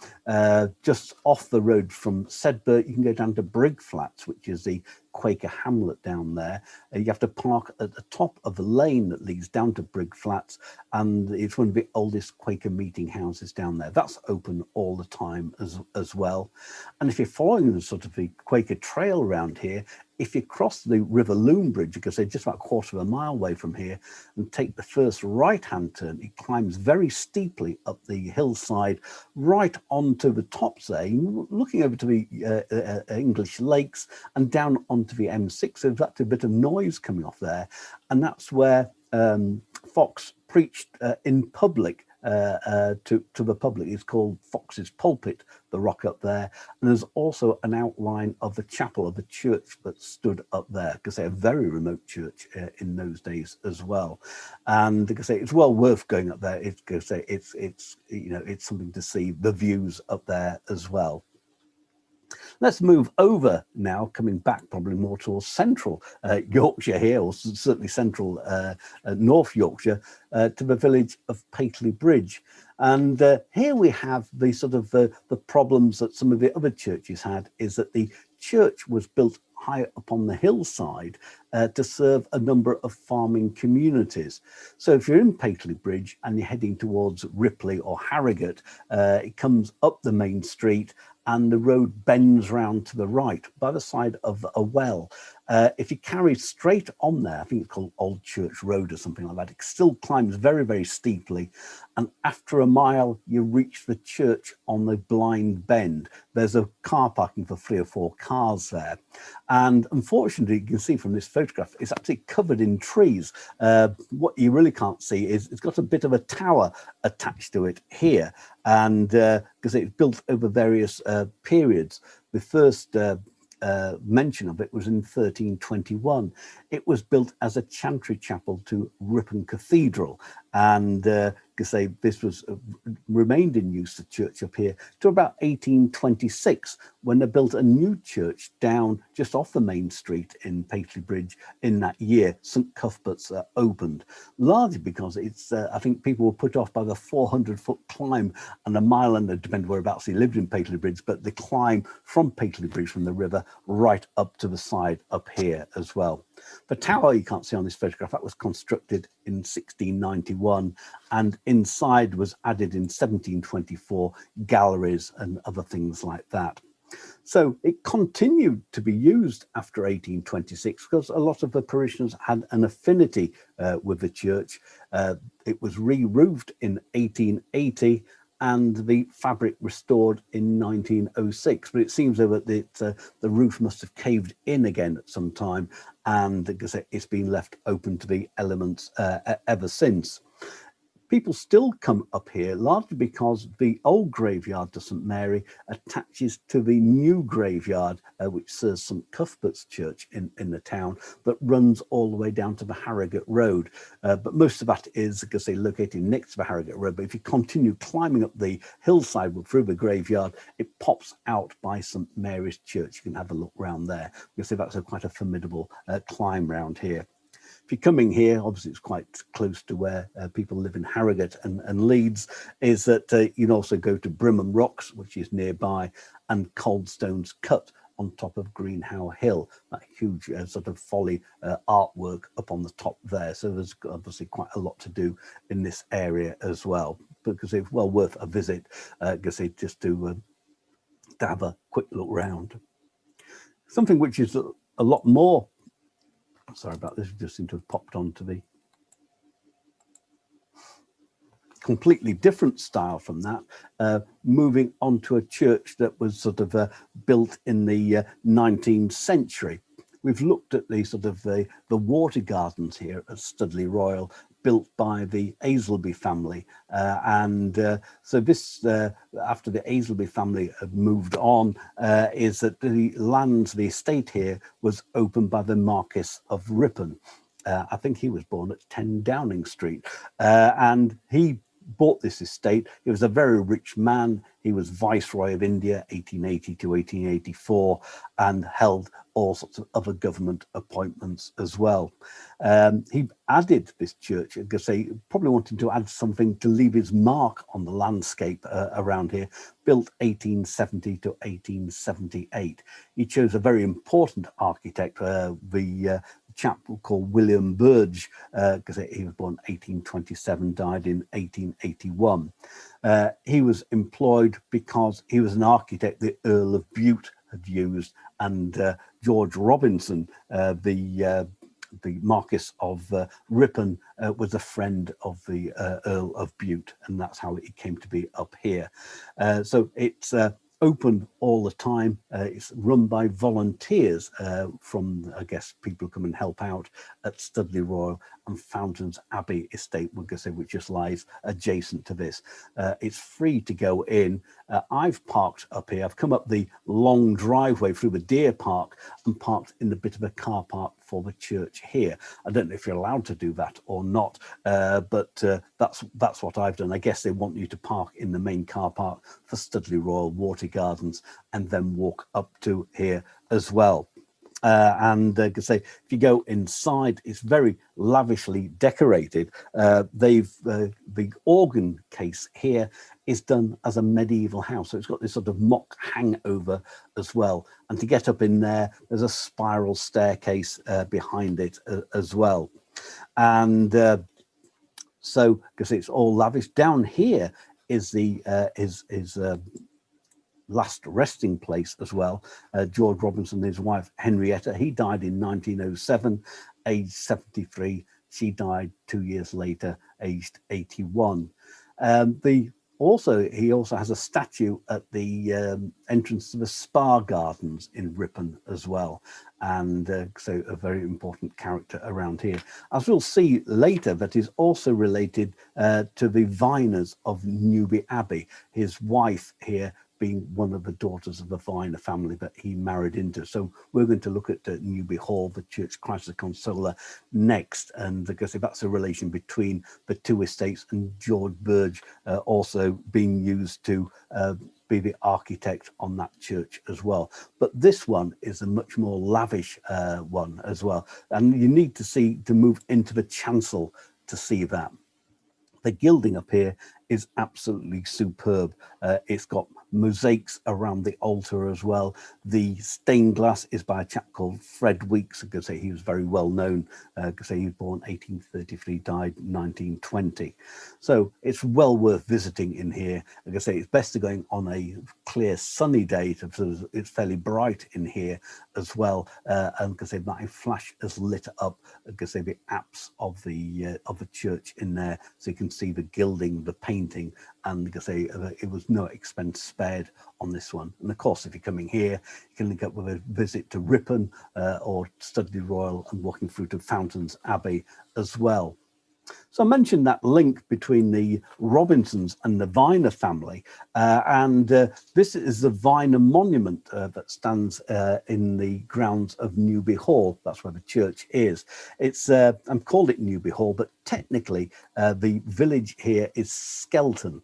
Just off the road from Sedbergh, you can go down to Brig Flats, which is the Quaker hamlet down there. You have to park at the top of the lane that leads down to Brig Flats, and it's one of the oldest Quaker meeting houses down there. That's open all the time as well. And if you're following the sort of the Quaker trail around here, if you cross the River Lune bridge, because they're just about a quarter of a mile away from here, and take the first right-hand turn, it climbs very steeply up the hillside, right onto the tops there, looking over to the English lakes and down onto the M6. So there's actually a bit of noise coming off there. And that's where Fox preached in public to the public. It's called Fox's Pulpit, the rock up there. And there's also an outline of the chapel of the church that stood up there, because they're a very remote church in those days as well. And like I say, it's well worth going up there. It's you know, it's something to see the views up there as well. Let's move over now, coming back probably more towards central Yorkshire here, or certainly central North Yorkshire, to the village of Pateley Bridge. And here we have the sort of the problems that some of the other churches had, is that the church was built high up on the hillside to serve a number of farming communities. So if you're in Pateley Bridge and you're heading towards Ripley or Harrogate, it comes up the main street and the road bends round to the right by the side of a well. If you carry straight on there, I think it's called Old Church Road or something like that, it still climbs very, very steeply. And after a mile, you reach the church on the blind bend. There's a car parking for 3 or 4 cars there. And unfortunately, you can see from this photograph, it's actually covered in trees. What you really can't see is it's got a bit of a tower attached to it here. And because it's built over various periods. The first mention of it was in 1321. It was built as a chantry chapel to Ripon Cathedral, and this was remained in use, the church up here, to about 1826, when they built a new church down just off the main street in Pateley Bridge in that year. St Cuthbert's opened, largely because it's I think people were put off by the 400-foot climb and a mile, and it depended whereabouts he lived in Pateley Bridge, but the climb from Pateley Bridge from the river right up to the side up here as well. The tower you can't see on this photograph, that was constructed in 1691, and inside was added in 1724 galleries and other things like that. So it continued to be used after 1826 because a lot of the parishioners had an affinity with the church. It was re-roofed in 1880 and the fabric restored in 1906. But it seems though that the roof must have caved in again at some time, and it's been left open to the elements ever since. People still come up here largely because the old graveyard to St Mary attaches to the new graveyard, which serves St Cuthbert's Church in the town, that runs all the way down to the Harrogate Road. But most of that is, located next to the Harrogate Road. But if you continue climbing up the hillside through the graveyard, it pops out by St Mary's Church. You can have a look round there. You'll see that's quite a formidable climb round here. If you're coming here, obviously it's quite close to where people live in Harrogate and Leeds, is that you can also go to Brimham Rocks, which is nearby, and Coldstones Cut on top of Greenhow Hill, that huge sort of folly artwork up on the top there. So there's obviously quite a lot to do in this area as well, because it's well worth a visit, just to have a quick look round. Something which is a lot more, sorry about this, just seem to have popped onto the completely different style from that, moving on to a church that was sort of built in the 19th century. We've looked at the sort of the water gardens here at Studley Royal, built by the Aisleby family, so this after the Aisleby family had moved on, is that the lands, the estate here was opened by the Marquis of Ripon. I think he was born at 10 Downing Street, and he bought this estate. He was a very rich man. He was Viceroy of India, 1880 to 1884, and held all sorts of other government appointments as well. He added this church, because they probably wanted to add something to leave his mark on the landscape around here. Built 1870 to 1878. He chose a very important architect, the chap called William Burge, because he was born 1827, died in 1881. He was employed because he was an architect the Earl of Bute had used, and George Robinson, the Marquis of Ripon, was a friend of the Earl of Bute, and that's how it came to be up here. So it's open all the time. It's run by volunteers from, I guess, people who come and help out at Studley Royal and Fountains Abbey Estate, which just lies adjacent to this. It's free to go in. I've parked up here. I've come up the long driveway through the deer park and parked in a bit of a car park for the church here. I don't know if you're allowed to do that or not, but that's what I've done. I guess they want you to park in the main car park for Studley Royal Water Gardens and then walk up to here as well. And if you go inside, it's very lavishly decorated. The organ case here is done as a medieval house, so it's got this sort of mock hangover as well. And to get up in there, there's a spiral staircase behind it as well. And so, because it's all lavish, down here is the last resting place as well. George Robinson and his wife Henrietta, he died in 1907, aged 73. She died 2 years later, aged 81. He also has a statue at the entrance to the Spa Gardens in Ripon as well, and so a very important character around here. As we'll see later, that is also related to the Viners of Newby Abbey. His wife here being one of the daughters of the Viner family that he married into. So we're going to look at Newby Hall, the Church Christ the Consoler, next, and because that's a relation between the two estates, and George Burge also being used to be the architect on that church as well. But this one is a much more lavish one as well, and you need to move into the chancel to see that. The gilding up here is absolutely superb. It's got mosaics around the altar as well. The stained glass is by a chap called Fred Weeks. I could say he was very well known. I could say he was born 1833, died 1920. So it's well worth visiting in here. Like I say, it's best to going on a clear sunny day. It's fairly bright in here as well. And I say that flash has lit up, I could say, the apse of the church in there, so you can see the gilding, the painting, and like I say, it was no expense spared on this one. And of course, if you're coming here, you can link up with a visit to Ripon or Studley Royal and walking through to Fountains Abbey as well. So I mentioned that link between the Robinsons and the Viner family, and this is the Viner monument that stands in the grounds of Newby Hall. That's where the church is. It's I'm called it Newby Hall, but technically the village here is Skelton.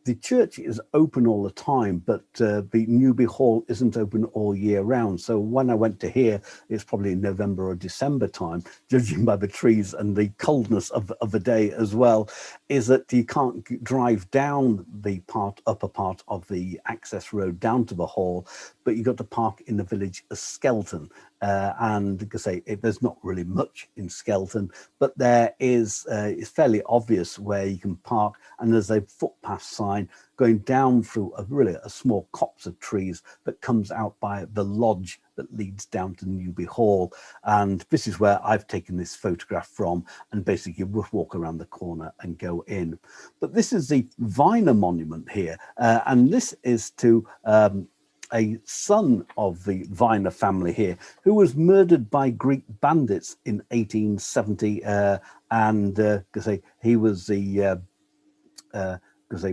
The church is open all the time, but the Newby Hall isn't open all year round. So when I went to here, it's probably in November or December time, judging by the trees and the coldness of the day as well, is that you can't drive down the upper part of the access road down to the hall, but you've got to park in the village of Skelton. And like I say, there's not really much in Skelton, but there is, it's fairly obvious where you can park, and there's a footpath sign going down through a small copse of trees that comes out by the lodge that leads down to Newby Hall. And this is where I've taken this photograph from, and basically you walk around the corner and go in. But this is the Viner monument here, and this is to a son of the Viner family here, who was murdered by Greek bandits in 1870, and he was the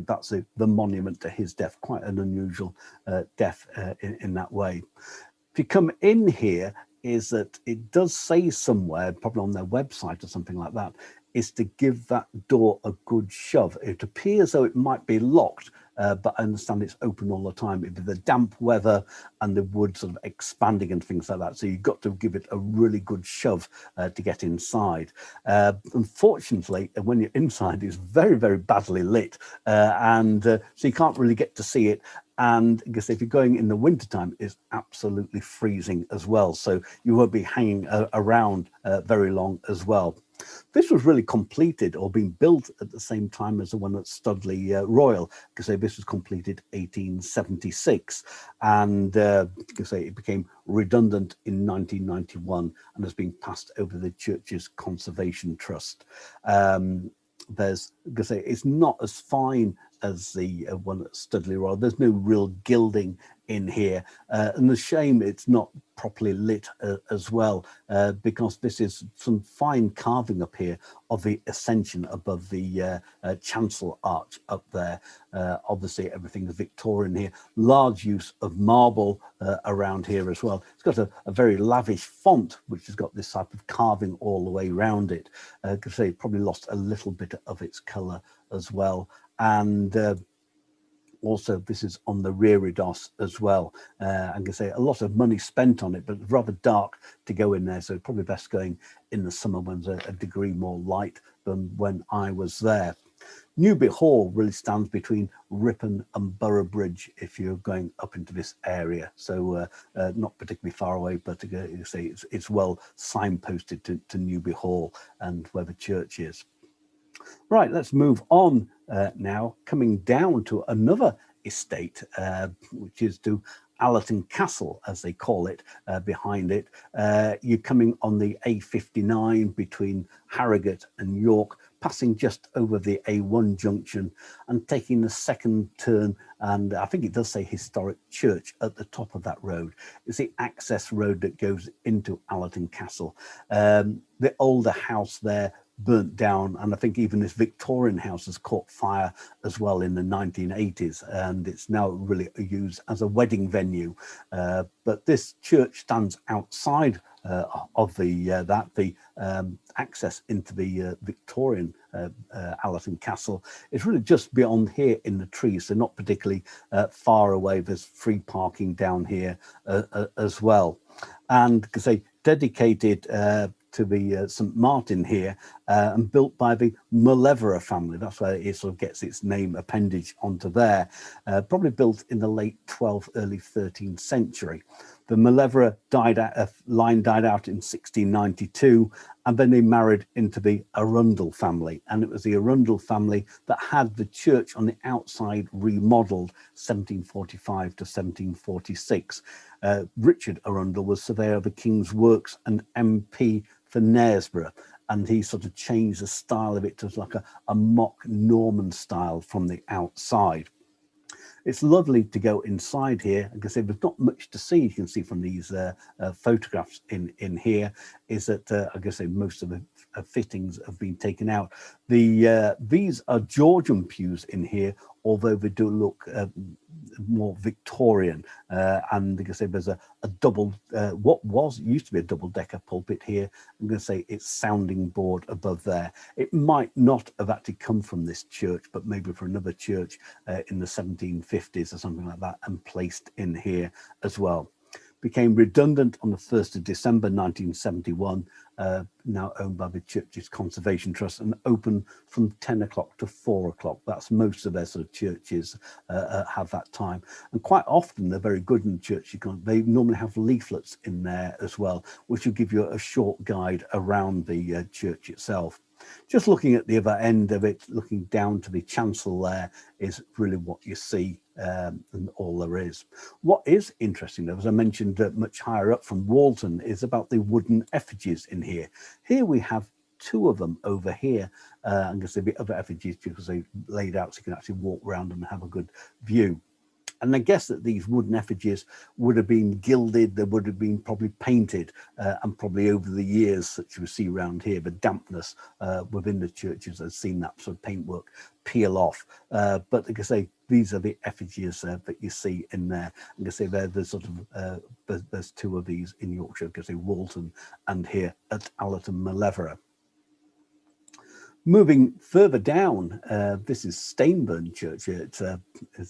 that's the monument to his death. Quite an unusual death in that way. If you come in here, is that it does say somewhere, probably on their website or something like that, is to give that door a good shove. It appears though it might be locked, but I understand it's open all the time. It'd be the damp weather and the wood sort of expanding and things like that. So you've got to give it a really good shove to get inside. Unfortunately, when you're inside, it's very, very badly lit. So you can't really get to see it. And I guess if you're going in the wintertime, it's absolutely freezing as well. So you won't be hanging around very long as well. This was really completed or being built at the same time as the one at Studley Royal, because this was completed 1876, and it became redundant in 1991 and has been passed over the church's conservation trust. It's not as fine as the one at Studley Royal. There's no real gilding in here, and the shame it's not properly lit as well, because this is some fine carving up here of the Ascension above the chancel arch up there. Obviously everything is Victorian here, large use of marble around here as well. It's got a very lavish font which has got this type of carving all the way around it. It probably lost a little bit of its colour as well. And also, this is on the rear redos as well. I can say a lot of money spent on it, but rather dark to go in there. So probably best going in the summer when there's a degree more light than when I was there. Newby Hall really stands between Ripon and Boroughbridge if you're going up into this area. So not particularly far away, but you say it's well signposted to Newby Hall and where the church is. Right, let's move on now, coming down to another estate, which is to Allerton Castle, as they call it, behind it. You're coming on the A59 between Harrogate and York, passing just over the A1 junction and taking the second turn. And I think it does say Historic Church at the top of that road. It's the access road that goes into Allerton Castle. The older house there burnt down, and I think even this Victorian house has caught fire as well in the 1980s, and it's now really used as a wedding venue. But this church stands outside of the access into the Victorian Allison Castle. It's really just beyond here in the trees, so not particularly far away. There's free parking down here as well, and because they dedicated to the St Martin here, and built by the Mauleverer family. That's where it sort of gets its name appendage onto there. Probably built in the late 12th, early 13th century. The Mauleverer line died out in 1692, and then they married into the Arundel family. And it was the Arundel family that had the church on the outside remodelled 1745 to 1746. Richard Arundel was surveyor of the King's Works and MP for Knaresborough, and he sort of changed the style of it to like a mock Norman style from the outside. It's lovely to go inside here. Like I said, there's not much to see. You can see from these photographs in here is that, like I say, most of the fittings have been taken out. These are Georgian pews in here, although they do look more Victorian. And like I say, there's a double, used to be a double-decker pulpit here. I'm going to say it's sounding board above there. It might not have actually come from this church, but maybe for another church in the 1750s or something like that, and placed in here as well. Became redundant on the 1st of December 1971, now owned by the Church's Conservation Trust, and open from 10 o'clock to 4 o'clock. That's most of their sort of churches have that time. And quite often they're very good in the church. They normally have leaflets in there as well, which will give you a short guide around the church itself. Just looking at the other end of it, looking down to the chancel there, is really what you see, and all there is. What is interesting, though, as I mentioned much higher up from Walton, is about the wooden effigies in here. Here we have two of them over here. I'm going to say the other effigies because they laid out so you can actually walk around them and have a good view. And I guess that these wooden effigies would have been gilded, they would have been probably painted, and probably over the years, such as we see around here, the dampness within the churches has seen that sort of paintwork peel off. But like I say, these are the effigies that you see in there. I'm going to say there's sort of, there's two of these in Yorkshire, because they Whorlton and here at Allerton Mauleverer. Moving further down, this is Steinburn Church. It's a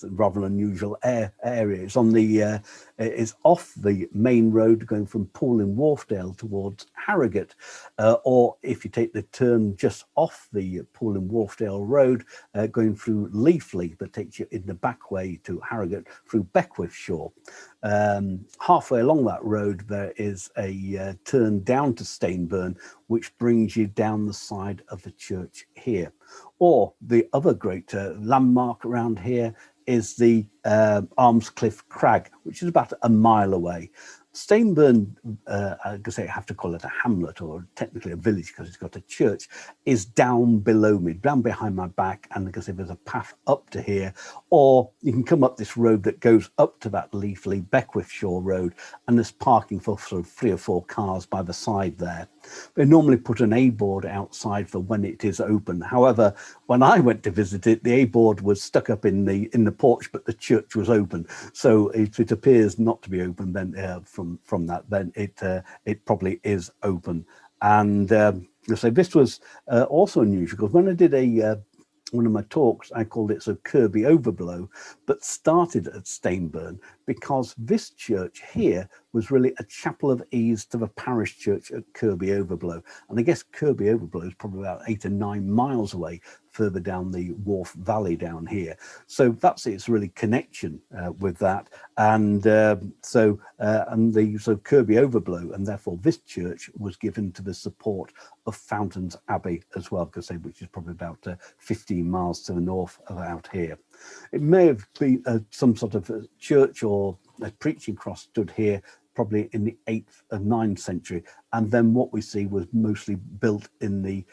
rather an unusual area. It's on the it's off the main road going from Poole in Wharfdale towards Harrogate, or if you take the turn just off the Poole in Wharfdale road, going through Leafley, that takes you in the back way to Harrogate through Beckwithshire. Halfway along that road, there is a turn down to Stainburn, which brings you down the side of the church here. Or the other great landmark around here is the Armscliff Crag, which is about a mile away. Stainburn, I guess I have to call it a hamlet or technically a village because it's got a church, is down below me, down behind my back. And I guess there's a path up to here, or you can come up this road that goes up to that Leafley Beckwithshire road, and there's parking for sort of 3 or 4 cars by the side there. They normally put an A-board outside for when it is open. However, when I went to visit it, the A-board was stuck up in the porch, but the church was open. So if it appears not to be open, then from that, then it probably is open. And so this was also unusual, because when I did one of my talks, I called it so Kirby Overblow, but started at Stainburn because this church here was really a chapel of ease to the parish church at Kirby Overblow. And I guess Kirby Overblow is probably about 8 or 9 miles away, further down the Wharf Valley down here. So that's its really connection with that. And so Kirby Overblow, and therefore this church was given to the support of Fountains Abbey as well, which is probably about 15 miles to the north of out here. It may have been some sort of church or a preaching cross stood here probably in the 8th or 9th century. And then what we see was mostly built in the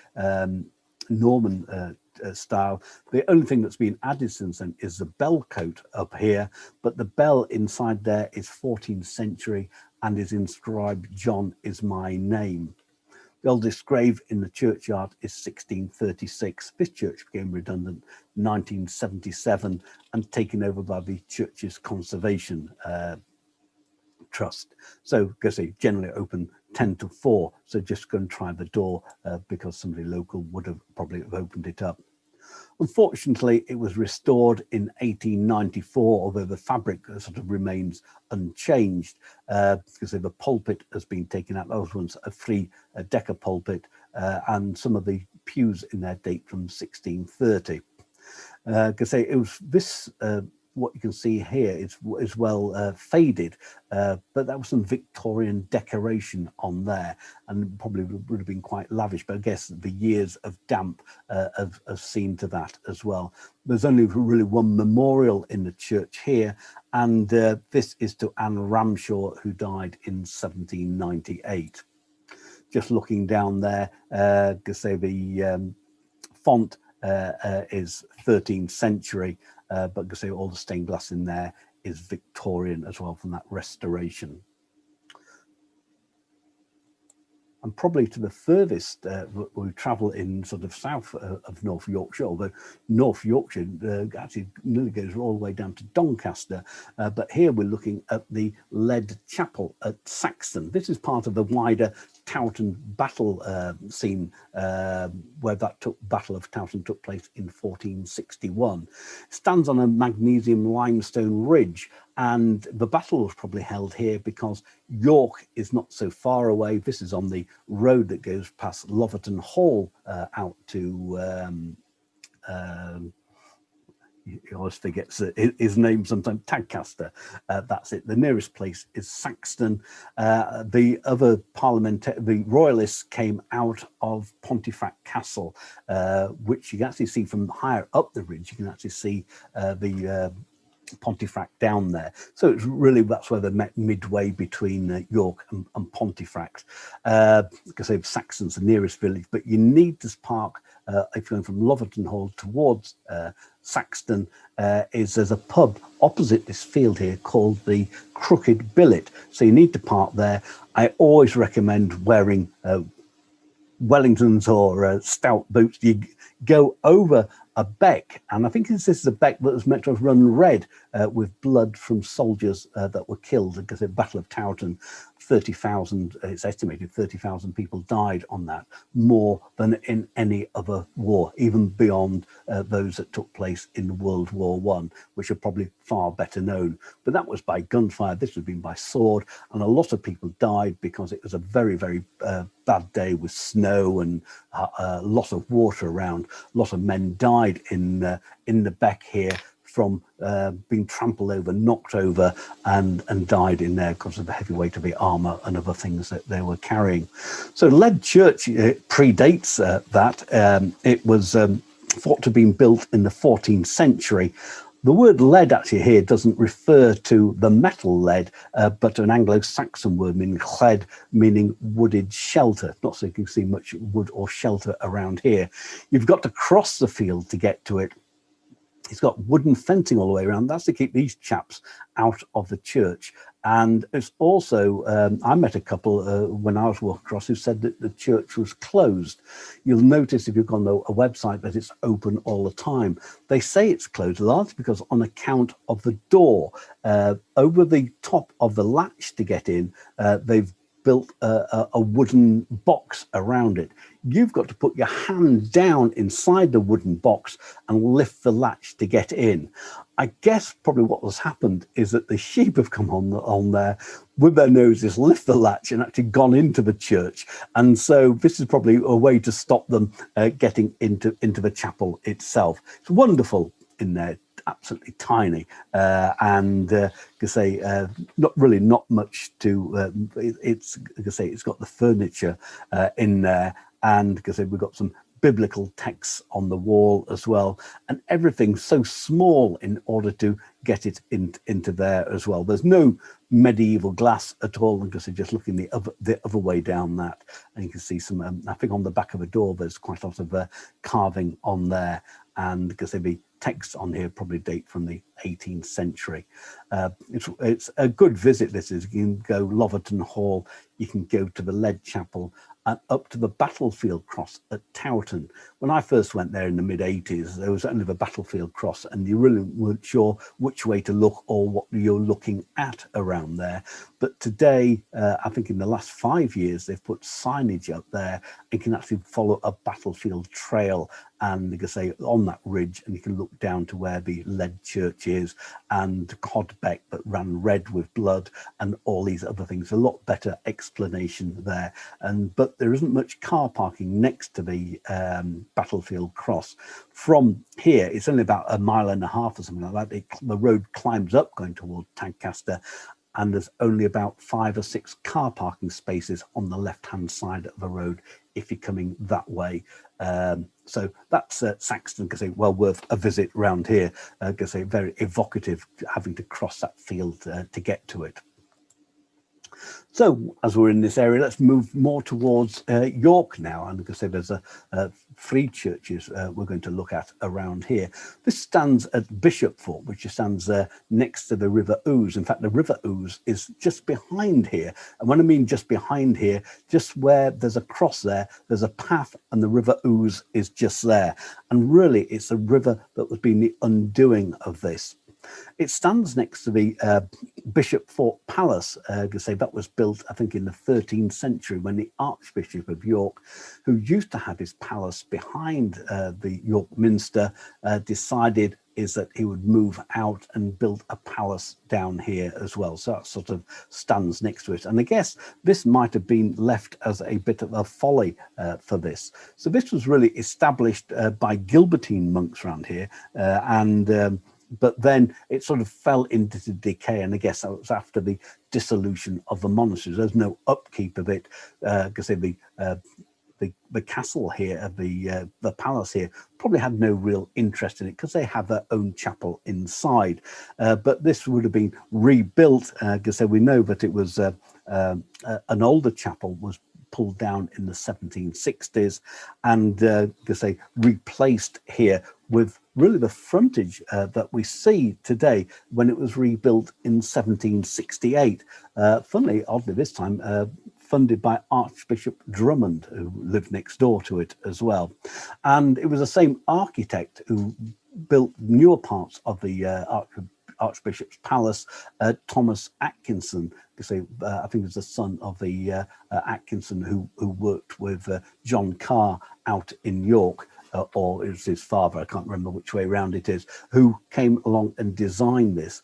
Norman style. The only thing that's been added since then is the bell coat up here, but the bell inside there is 14th century and is inscribed "John is my name." The oldest grave in the churchyard is 1636. This church became redundant in 1977 and taken over by the church's conservation trust. So, because they generally open 10 to 4, so just go and try the door because somebody local would have probably opened it up. Unfortunately, it was restored in 1894, although the fabric sort of remains unchanged because the pulpit has been taken out. That was once a 3-decker pulpit, and some of the pews in there date from 1630. It was this. What you can see here is well faded, but that was some Victorian decoration on there, and probably would have been quite lavish, but I guess the years of damp have seen to that as well. There's only really one memorial in the church here, and this is to Anne Ramshaw, who died in 1798. Just looking down there, the font is 13th century, but all the stained glass in there is Victorian as well from that restoration. And probably to the furthest we travel in sort of south of North Yorkshire, although North Yorkshire actually nearly goes all the way down to Doncaster. But here we're looking at the Lead Chapel at Saxton. This is part of the wider Towton battle scene, where that Battle of Towton took place in 1461. It stands on a magnesium limestone ridge, and the battle was probably held here because York is not so far away. This is on the road that goes past Loverton Hall out to he always forgets his name sometimes, Tadcaster. That's it. The nearest place is Saxton. The other the royalists came out of Pontefract Castle, which you can actually see from higher up the ridge. You can actually see the Pontefract down there. So it's really, that's where they met midway between York and Pontefract, because Saxton's the nearest village. But you need to park if you're going from Loverton Hall towards Saxton. There's a pub opposite this field here called the Crooked Billet, so you need to park there. I always recommend wearing Wellingtons or stout boots. You go over a beck, and I think this is a beck that was meant to have run red with blood from soldiers that were killed, because the Battle of Towton, 30,000, it's estimated 30,000 people died on that, more than in any other war, even beyond those that took place in World War I, which are probably far better known. But that was by gunfire, this had been by sword, and a lot of people died because it was a very, very bad day with snow and a lot of water around. A lot of men died in the beck here from being trampled over, knocked over, and died in there because of the heavy weight of the armour and other things that they were carrying. So Lead Church predates that. It was thought to have been built in the 14th century. The word lead actually here doesn't refer to the metal lead, but an Anglo-Saxon word meaning chled, meaning wooded shelter. Not so you can see much wood or shelter around here. You've got to cross the field to get to it. It's got wooden fencing all the way around. That's to keep these chaps out of the church. And it's also, I met a couple when I was walking across who said that the church was closed. You'll notice if you've gone to a website that it's open all the time. They say it's closed largely because on account of the door. Over the top of the latch to get in, they've built a wooden box around it. You've got to put your hand down inside the wooden box and lift the latch to get in. I guess probably what has happened is that the sheep have come on there with their noses, lift the latch and actually gone into the church. And so this is probably a way to stop them getting into the chapel itself. It's wonderful in there. Absolutely tiny, and not much to. It's got the furniture in there, and we've got some biblical texts on the wall as well, and everything's so small in order to get it into there as well. There's no medieval glass at all, because just looking the other way down that, and you can see some. I think on the back of a door there's quite a lot of carving on there, and because there'd be texts on here probably date from the 18th century. It's a good visit. This is, you can go Loverton Hall, you can go to the Lead Chapel, and up to the battlefield cross at Towton. When I first went there in the mid-80s, there was only the battlefield cross, and you really weren't sure which way to look or what you're looking at around there. But today, I think in the last 5 years, they've put signage up there and can actually follow a battlefield trail, and you can say on that ridge, and you can look down to where the Lead Church is, and Codbeck that ran red with blood, and all these other things. A lot better explanation there. But there isn't much car parking next to the battlefield cross. From here, it's only about 1.5 miles or something like that. The road climbs up going toward Tadcaster, and there's only about 5 or 6 car parking spaces on the left-hand side of the road if you're coming that way. So that's Saxton, well worth a visit around here. Very evocative, having to cross that field to get to it. So as we're in this area, let's move more towards York now. And there's 3 churches we're going to look at around here. This stands at Bishopthorpe, which stands next to the River Ouse. In fact, the River Ouse is just behind here. And when I mean just behind here, just where there's a cross there, there's a path, and the River Ouse is just there. And really, it's a river that has been the undoing of this. It stands next to the Bishopthorpe Palace. That was built, I think, in the 13th century, when the Archbishop of York, who used to have his palace behind the York Minster, decided that he would move out and build a palace down here as well. So that sort of stands next to it. And I guess this might have been left as a bit of a folly for this. So this was really established by Gilbertine monks around here, but then it sort of fell into decay, and I guess that was after the dissolution of the monasteries. There's no upkeep of it, because the castle here, the palace here, probably had no real interest in it because they have their own chapel inside. But this would have been rebuilt, because we know that it was an older chapel was pulled down in the 1760s, and replaced here with really the frontage that we see today, when it was rebuilt in 1768. Funnily, oddly, this time funded by Archbishop Drummond, who lived next door to it as well. And it was the same architect who built newer parts of the Archbishop's Palace, Thomas Atkinson, because I think he was the son of the Atkinson who worked with John Carr out in York, or it was his father, I can't remember which way around it is, who came along and designed this.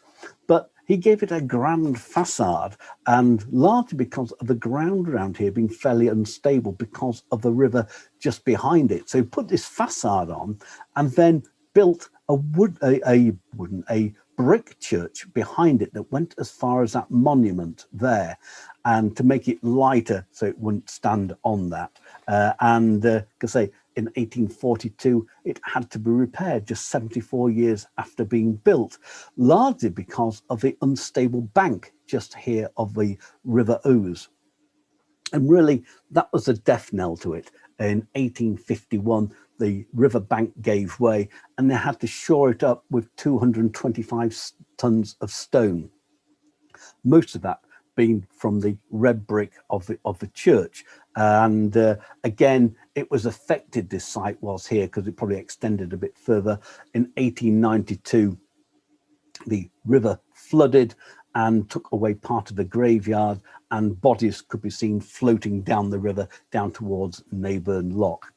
But he gave it a grand facade, and largely because of the ground around here being fairly unstable because of the river just behind it. So he put this facade on and then built a brick church behind it that went as far as that monument there, and to make it lighter so it wouldn't stand on that. In 1842, it had to be repaired just 74 years after being built, largely because of the unstable bank just here of the River Ouse. And really, that was a death knell to it. In 1851, the river bank gave way and they had to shore it up with 225 tons of stone. Most of that being from the red brick of the church. And again, it was affected, this site was here, because it probably extended a bit further. In 1892, the river flooded and took away part of the graveyard, and bodies could be seen floating down the river down towards Neyburn Lock.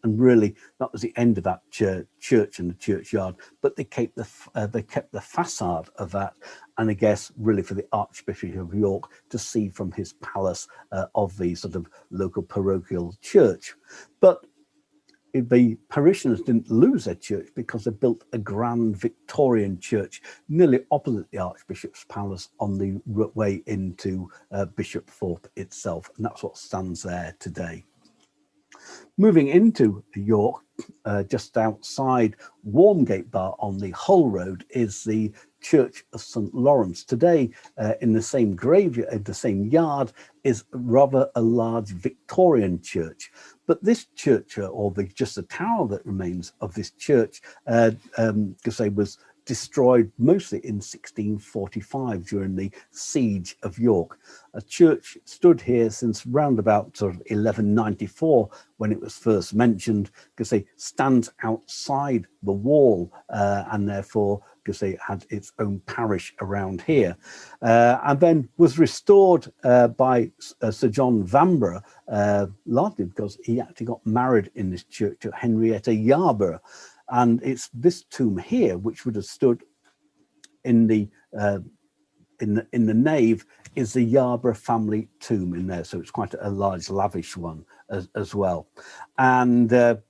And really, that was the end of that church and the churchyard. But they kept the facade of that, and I guess really for the Archbishop of York to see from his palace of the sort of local parochial church. But the parishioners didn't lose their church because they built a grand Victorian church nearly opposite the Archbishop's Palace on the way into Bishopthorpe itself, and that's what stands there today. Moving into York, just outside Warmgate Bar on the Hull Road is the Church of St Lawrence. Today, in the same graveyard, the same yard, is rather a large Victorian church. But this church, or just the tower that remains of this church, was destroyed mostly in 1645 during the siege of York. A church stood here since round about sort of 1194 when it was first mentioned, because they stands outside the wall and therefore because they had its own parish around here, and then was restored by Sir John Vanbrugh, largely because he actually got married in this church to Henrietta Yarborough. And it's this tomb here, which would have stood in the nave, is the Yarborough family tomb in there. So it's quite a large, lavish one as well. And the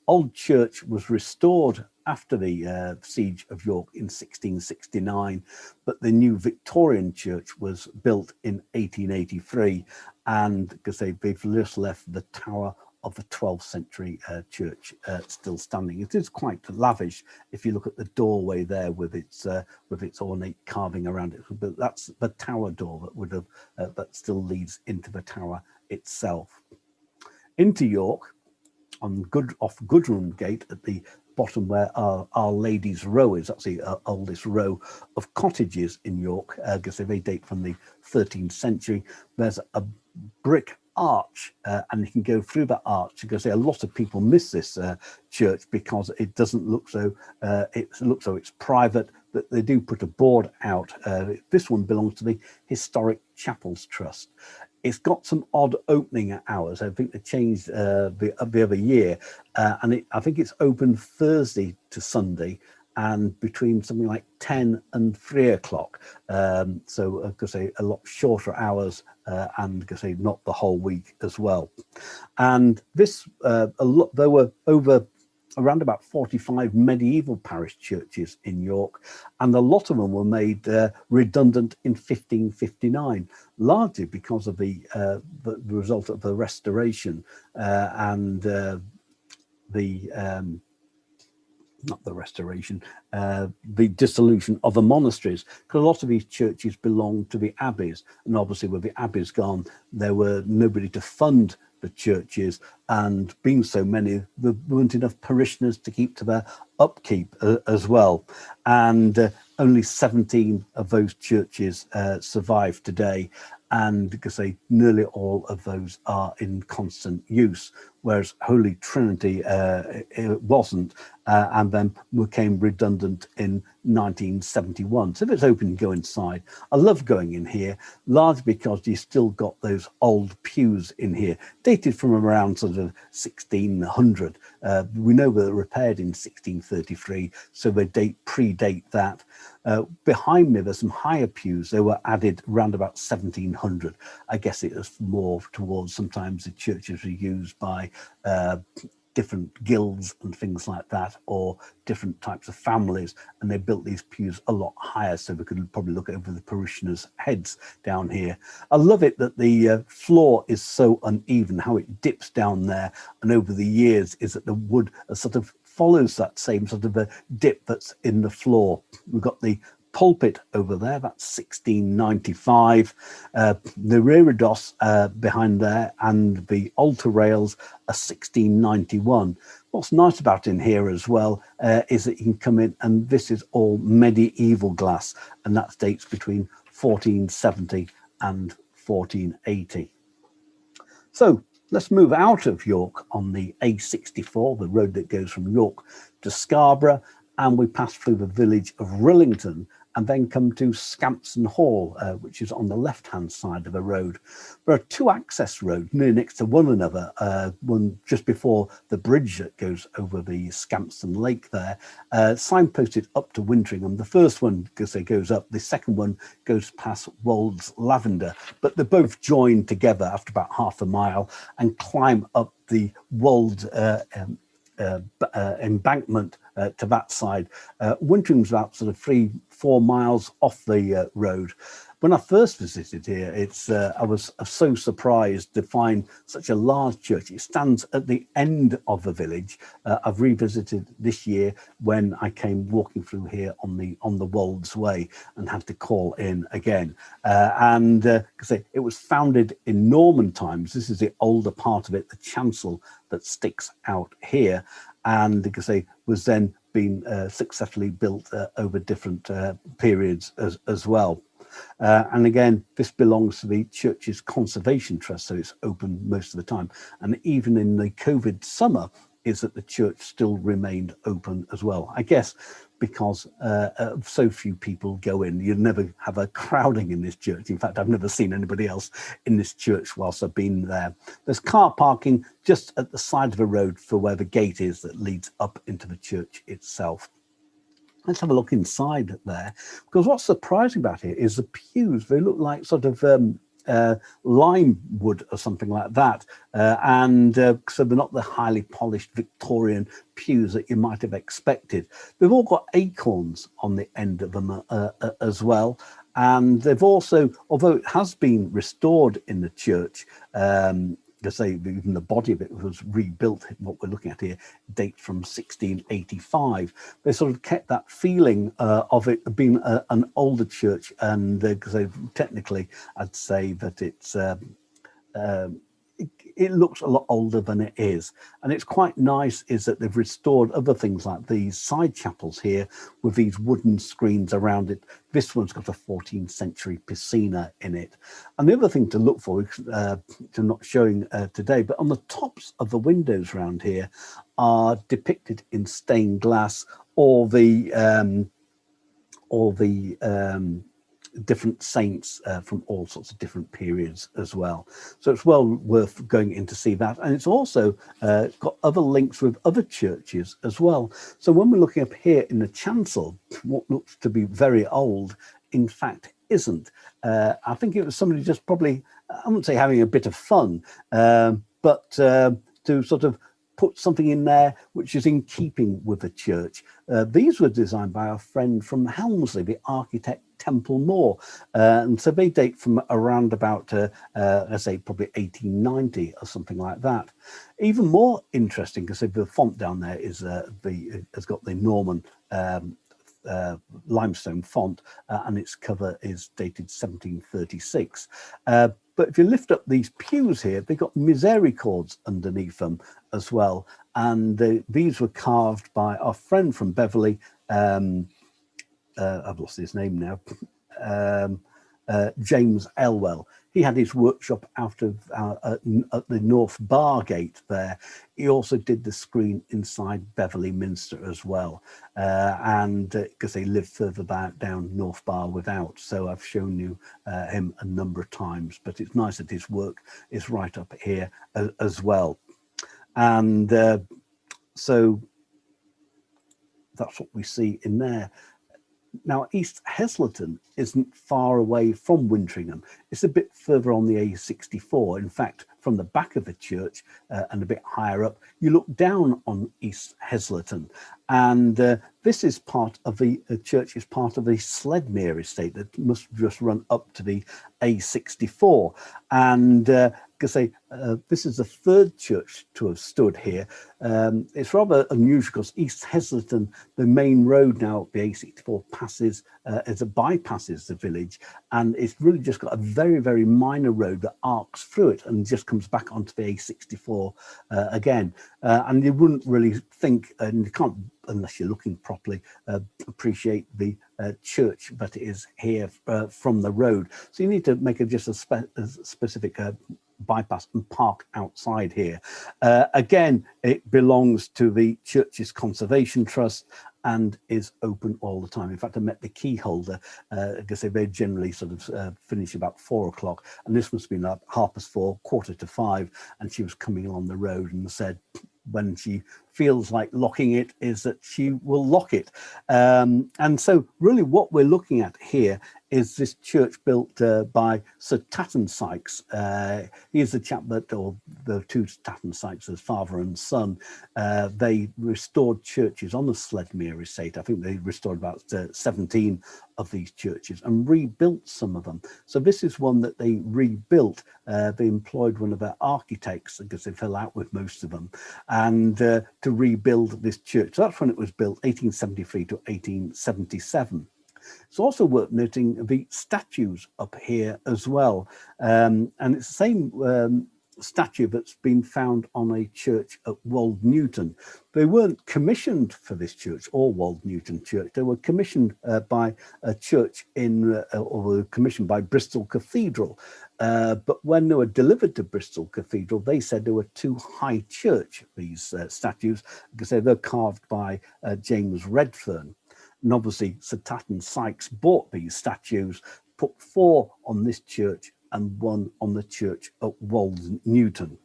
old church was restored after the siege of York in 1669, but the new Victorian church was built in 1883, and they've just left the tower of the 12th century church still standing. It is quite lavish if you look at the doorway there with its ornate carving around it. But that's the tower door that would have that still leads into the tower itself. Into York, off Goodrham Gate at the bottom where Our Lady's Row is. That's the oldest row of cottages in York. Because they date from the 13th century. There's a brick arch, and you can go through that arch, because a lot of people miss this church because it doesn't look so it's private, but they do put a board out. This one belongs to the Historic Chapels Trust. It's got some odd opening hours. I think they changed the other year, and I think it's open Thursday to Sunday, and between something like 10 and 3 o'clock. So a lot shorter hours, and not the whole week as well. And this, there were around about 45 medieval parish churches in York, and a lot of them were made redundant in 1559, largely because of the result of the restoration and the dissolution of the monasteries, because a lot of these churches belonged to the abbeys, and obviously with the abbeys gone, there were nobody to fund the churches, and being so many, there weren't enough parishioners to keep to their upkeep as well. And only 17 of those churches survive today, and because nearly all of those are in constant use, whereas Holy Trinity it wasn't, and then became redundant in 1971. So if it's open, you go inside. I love going in here, largely because you still got those old pews in here, dated from around sort of 1600. We know they were repaired in 1633, so they predate that. Behind me, there's some higher pews. They were added around about 1700. I guess it was more towards sometimes the churches were used by different guilds and things like that, or different types of families, and they built these pews a lot higher so we could probably look over the parishioners' heads down here. I love it that the floor is so uneven, how it dips down there, and over the years is that the wood sort of follows that same sort of a dip that's in the floor. We've got the pulpit over there, that's 1695. The reredos behind there and the altar rails are 1691. What's nice about in here as well is that you can come in, and this is all medieval glass, and that dates between 1470 and 1480. So let's move out of York on the A64, the road that goes from York to Scarborough, and we pass through the village of Rillington and then come to Skansen Hall, which is on the left-hand side of the road. There are two access roads near next to one another, one just before the bridge that goes over the Skansen Lake there, signposted up to Wintringham. The first one, because it goes up, the second one goes past Wold's Lavender, but they're both joined together after about half a mile and climb up the Wold embankment to that side. Winteringham's about sort of 3-4 miles off the road. When I first visited here, I was so surprised to find such a large church. It stands at the end of the village. I've revisited this year when I came walking through here on the Wolds Way and had to call in again. Because it was founded in Norman times. This is the older part of it, the chancel that sticks out here, and because was then being successfully built over different periods as well. And again, this belongs to the church's conservation trust, so it's open most of the time. And even in the COVID summer, is that the church still remained open as well. I guess because so few people go in, you'd never have a crowding in this church. In fact, I've never seen anybody else in this church whilst I've been there. There's car parking just at the side of the road for where the gate is that leads up into the church itself. Let's have a look inside there, because what's surprising about it is the pews. They look like sort of lime wood or something like that, so they're not the highly polished Victorian pews that you might have expected. They've all got acorns on the end of them as well, and they've also, although it has been restored in the church, even the body of it was rebuilt. What we're looking at here dates from 1685. They sort of kept that feeling of it being an older church, and because technically I'd say that it looks a lot older than it is. And it's quite nice is that they've restored other things like these side chapels here with these wooden screens around it. This one's got a 14th century piscina in it. And the other thing to look for, to not showing today, but on the tops of the windows around here are depicted in stained glass all the different saints from all sorts of different periods as well. So it's well worth going in to see that. And it's also got other links with other churches as well. So when we're looking up here in the chancel, what looks to be very old, in fact, isn't. I think it was somebody just probably, I wouldn't say having a bit of fun, but to sort of put something in there which is in keeping with the church. These were designed by our friend from Helmsley, the architect Temple Moore, and so they date from around about, I say probably 1890 or something like that. Even more interesting, because the font down there is has got the Norman limestone font, and its cover is dated 1736. But if you lift up these pews here, they've got misericords underneath them as well. And these were carved by our friend from Beverley. I've lost his name now. James Elwell. he had his workshop out of at the North Bar Gate there. He also did the screen inside Beverley Minster as well, and because they live further down North Bar without. So I've shown you him a number of times, but it's nice that his work is right up here as well. And so that's what we see in there. Now, East Heslerton isn't far away from Wintringham. It's a bit further on the A64. In fact, from the back of the church and a bit higher up, you look down on East Heslerton. And this is part of the church is part of the Sledmere estate that must just run up to the A64. And this is the third church to have stood here. It's rather unusual because East Heslerton, the main road now, the A64 passes, bypasses the village, and it's really just got a very, very minor road that arcs through it and just comes back onto the A64 again. And you wouldn't really think, and you can't, unless you're looking properly, appreciate the church that it is here from the road. So you need to make just a specific bypass and park outside here. Again, it belongs to the Church's Conservation Trust and is open all the time. In fact, I met the key holder, because they generally sort of finish about 4 o'clock, and this must have been like 4:30, 4:45, and she was coming along the road and said when she feels like locking it is that she will lock it. And so really what we're looking at here is this church built by Sir Towton Sykes. He is the chap that, or the two Towton Sykes, as father and son, they restored churches on the Sledmere estate. I think they restored about 17 of these churches and rebuilt some of them. So this is one that they rebuilt. They employed one of their architects because they fell out with most of them, and to rebuild this church. So that's when it was built, 1873 to 1877. It's also worth noting the statues up here as well. And it's the same statue that's been found on a church at Wold Newton. They weren't commissioned for this church or Wold Newton Church. They were commissioned by a church or were commissioned by Bristol Cathedral. But when they were delivered to Bristol Cathedral, they said they were too high church, these statues, because they were carved by James Redfern. And obviously, Sir Towton Sykes bought these statues, put 4 on this church and 1 on the church at Wold Newton.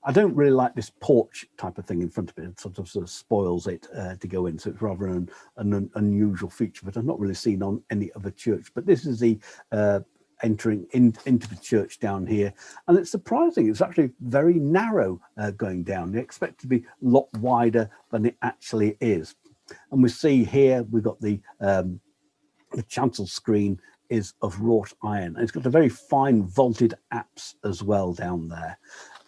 I don't really like this porch type of thing in front of it. It sort of spoils it to go in. So it's rather an unusual feature, but I've not really seen on any other church. But this is the entering into the church down here. And it's surprising. It's actually very narrow going down. You expect it to be a lot wider than it actually is. And we see here, we've got the chancel screen is of wrought iron. And it's got a very fine vaulted apse as well down there.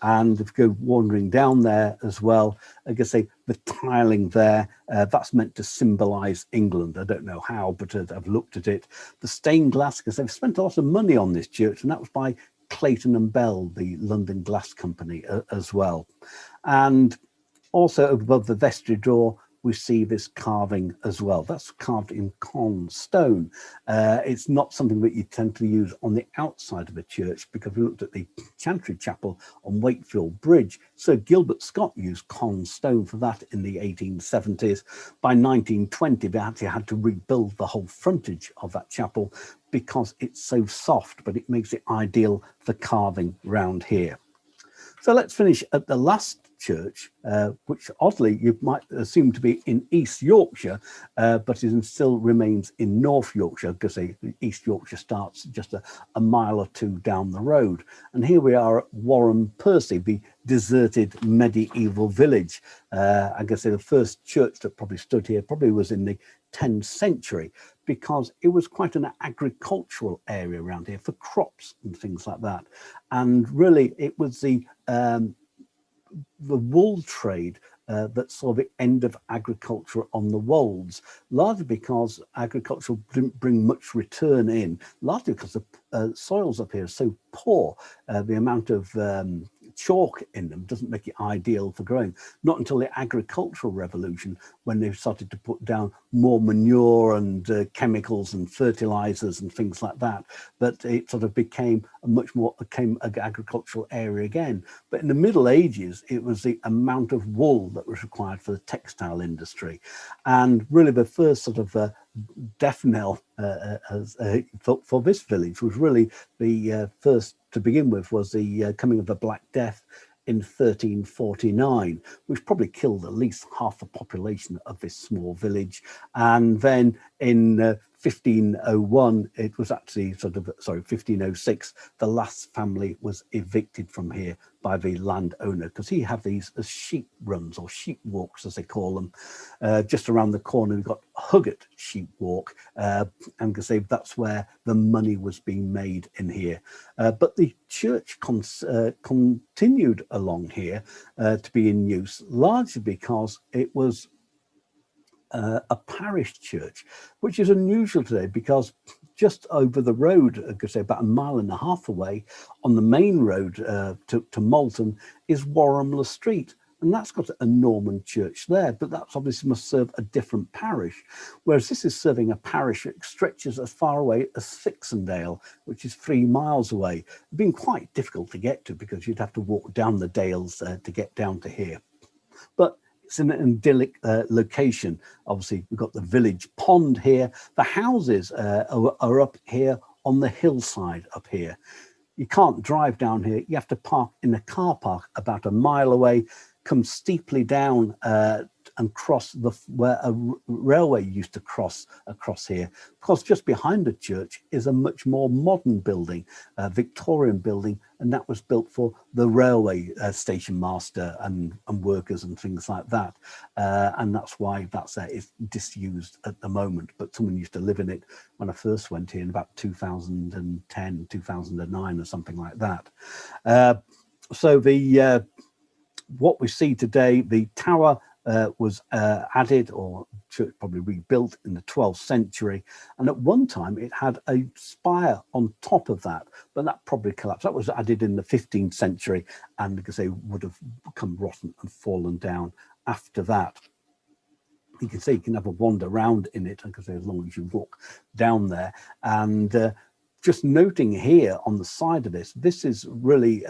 And if you go wandering down there as well, I guess the tiling there, that's meant to symbolise England. I don't know how, but I've looked at it. The stained glass, because they've spent a lot of money on this church, and that was by Clayton and Bell, the London Glass Company as well. And also above the vestry door, we see this carving as well. That's carved in Con stone. It's not something that you tend to use on the outside of a church, because we looked at the Chantry Chapel on Wakefield Bridge. Sir Gilbert Scott used Con stone for that in the 1870s. By 1920, they actually had to rebuild the whole frontage of that chapel because it's so soft, but it makes it ideal for carving round here. So let's finish at the last church, which oddly you might assume to be in East Yorkshire, but it still remains in North Yorkshire, because East Yorkshire starts just a mile or 2 down the road. And here we are at Wharram, Percy, the deserted medieval village. I guess the first church that probably stood here probably was in the 10th century, because it was quite an agricultural area around here for crops and things like that. And really it was the wool trade that saw the end of agriculture on the wolds, largely because agriculture didn't bring much return in, largely because the soils up here are so poor. The amount of chalk in them doesn't make it ideal for growing. Not until the agricultural revolution, when they started to put down more manure and chemicals and fertilizers and things like that, but it sort of became an agricultural area again. But in the Middle Ages, it was the amount of wool that was required for the textile industry. And really the first sort of death knell for this village was really the first to begin with was the coming of the Black Death in 1349, which probably killed at least half the population of this small village. And then in 1501, it was actually 1506, the last family was evicted from here by the landowner, because he had these as sheep runs or sheep walks, as they call them. Just around the corner, we've got Huggett Sheep Walk, and can say that's where the money was being made in here. But the church continued along here to be in use, largely because it was a parish church, which is unusual today, because just over the road, I could say about a mile and a half away, on the main road to Whorlton, is Wharram Street. And that's got a Norman church there, but that obviously must serve a different parish. Whereas this is serving a parish that stretches as far away as Thixondale, which is 3 miles away. It's been quite difficult to get to, because you'd have to walk down the dales to get down to here. But it's in an idyllic location. Obviously, we've got the village pond here. The houses are up here on the hillside up here. You can't drive down here. You have to park in a car park about a mile away, come steeply down and cross where a railway used to cross across here. Because just behind the church is a much more modern building, a Victorian building, and that was built for the railway station master and workers and things like that. And that's why it's disused at the moment. But someone used to live in it when I first went here in about 2010, 2009 or something like that. So what we see today, the tower was added, or church probably rebuilt in the 12th century, and at one time it had a spire on top of that, but that probably collapsed. That was added in the 15th century, and because they would have become rotten and fallen down after that. You can see you can have a wander around in it, and as long as you walk down there. And just noting here on the side of this is really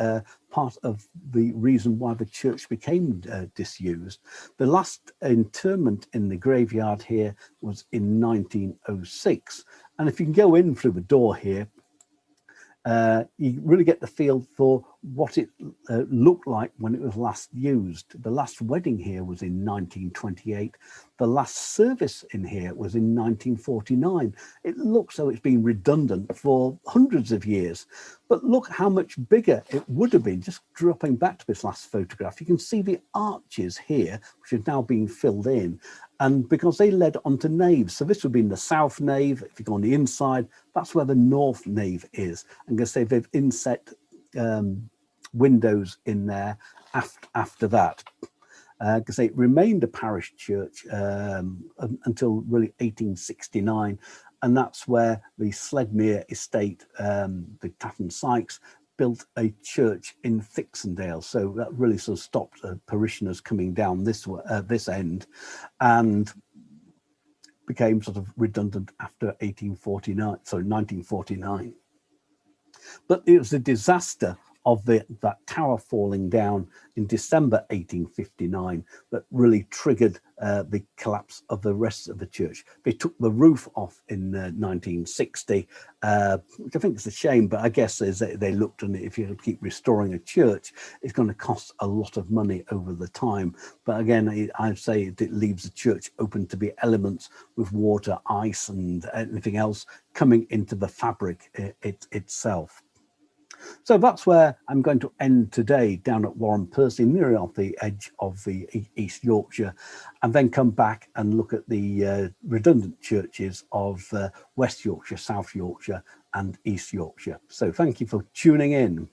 part of the reason why the church became disused. The last interment in the graveyard here was in 1906. And if you can go in through the door here, you really get the feel for what it looked like when it was last used. The last wedding here was in 1928. The last service in here was in 1949. It looks though it's been redundant for hundreds of years. But look how much bigger it would have been. Just dropping back to this last photograph, you can see the arches here, which have now been filled in. And because they led onto naves, so this would be in the south nave. If you go on the inside, that's where the north nave is. And I say they've inset windows in there after that. Because it remained a parish church until really 1869, and that's where the Sledmere estate, the Towton Sykes, built a church in Thixondale. So that really sort of stopped parishioners coming down this end, and became sort of redundant after 1949. But it was a disaster of that tower falling down in December 1859 that really triggered the collapse of the rest of the church. They took the roof off in 1960, which I think is a shame, but I guess they looked on it. If you keep restoring a church, it's going to cost a lot of money over the time. But again, I'd say it leaves the church open to be elements with water, ice and anything else coming into the fabric itself. So that's where I'm going to end today, down at Wharram, Percy, nearly off the edge of the East Yorkshire, and then come back and look at the redundant churches of West Yorkshire, South Yorkshire and East Yorkshire. So thank you for tuning in.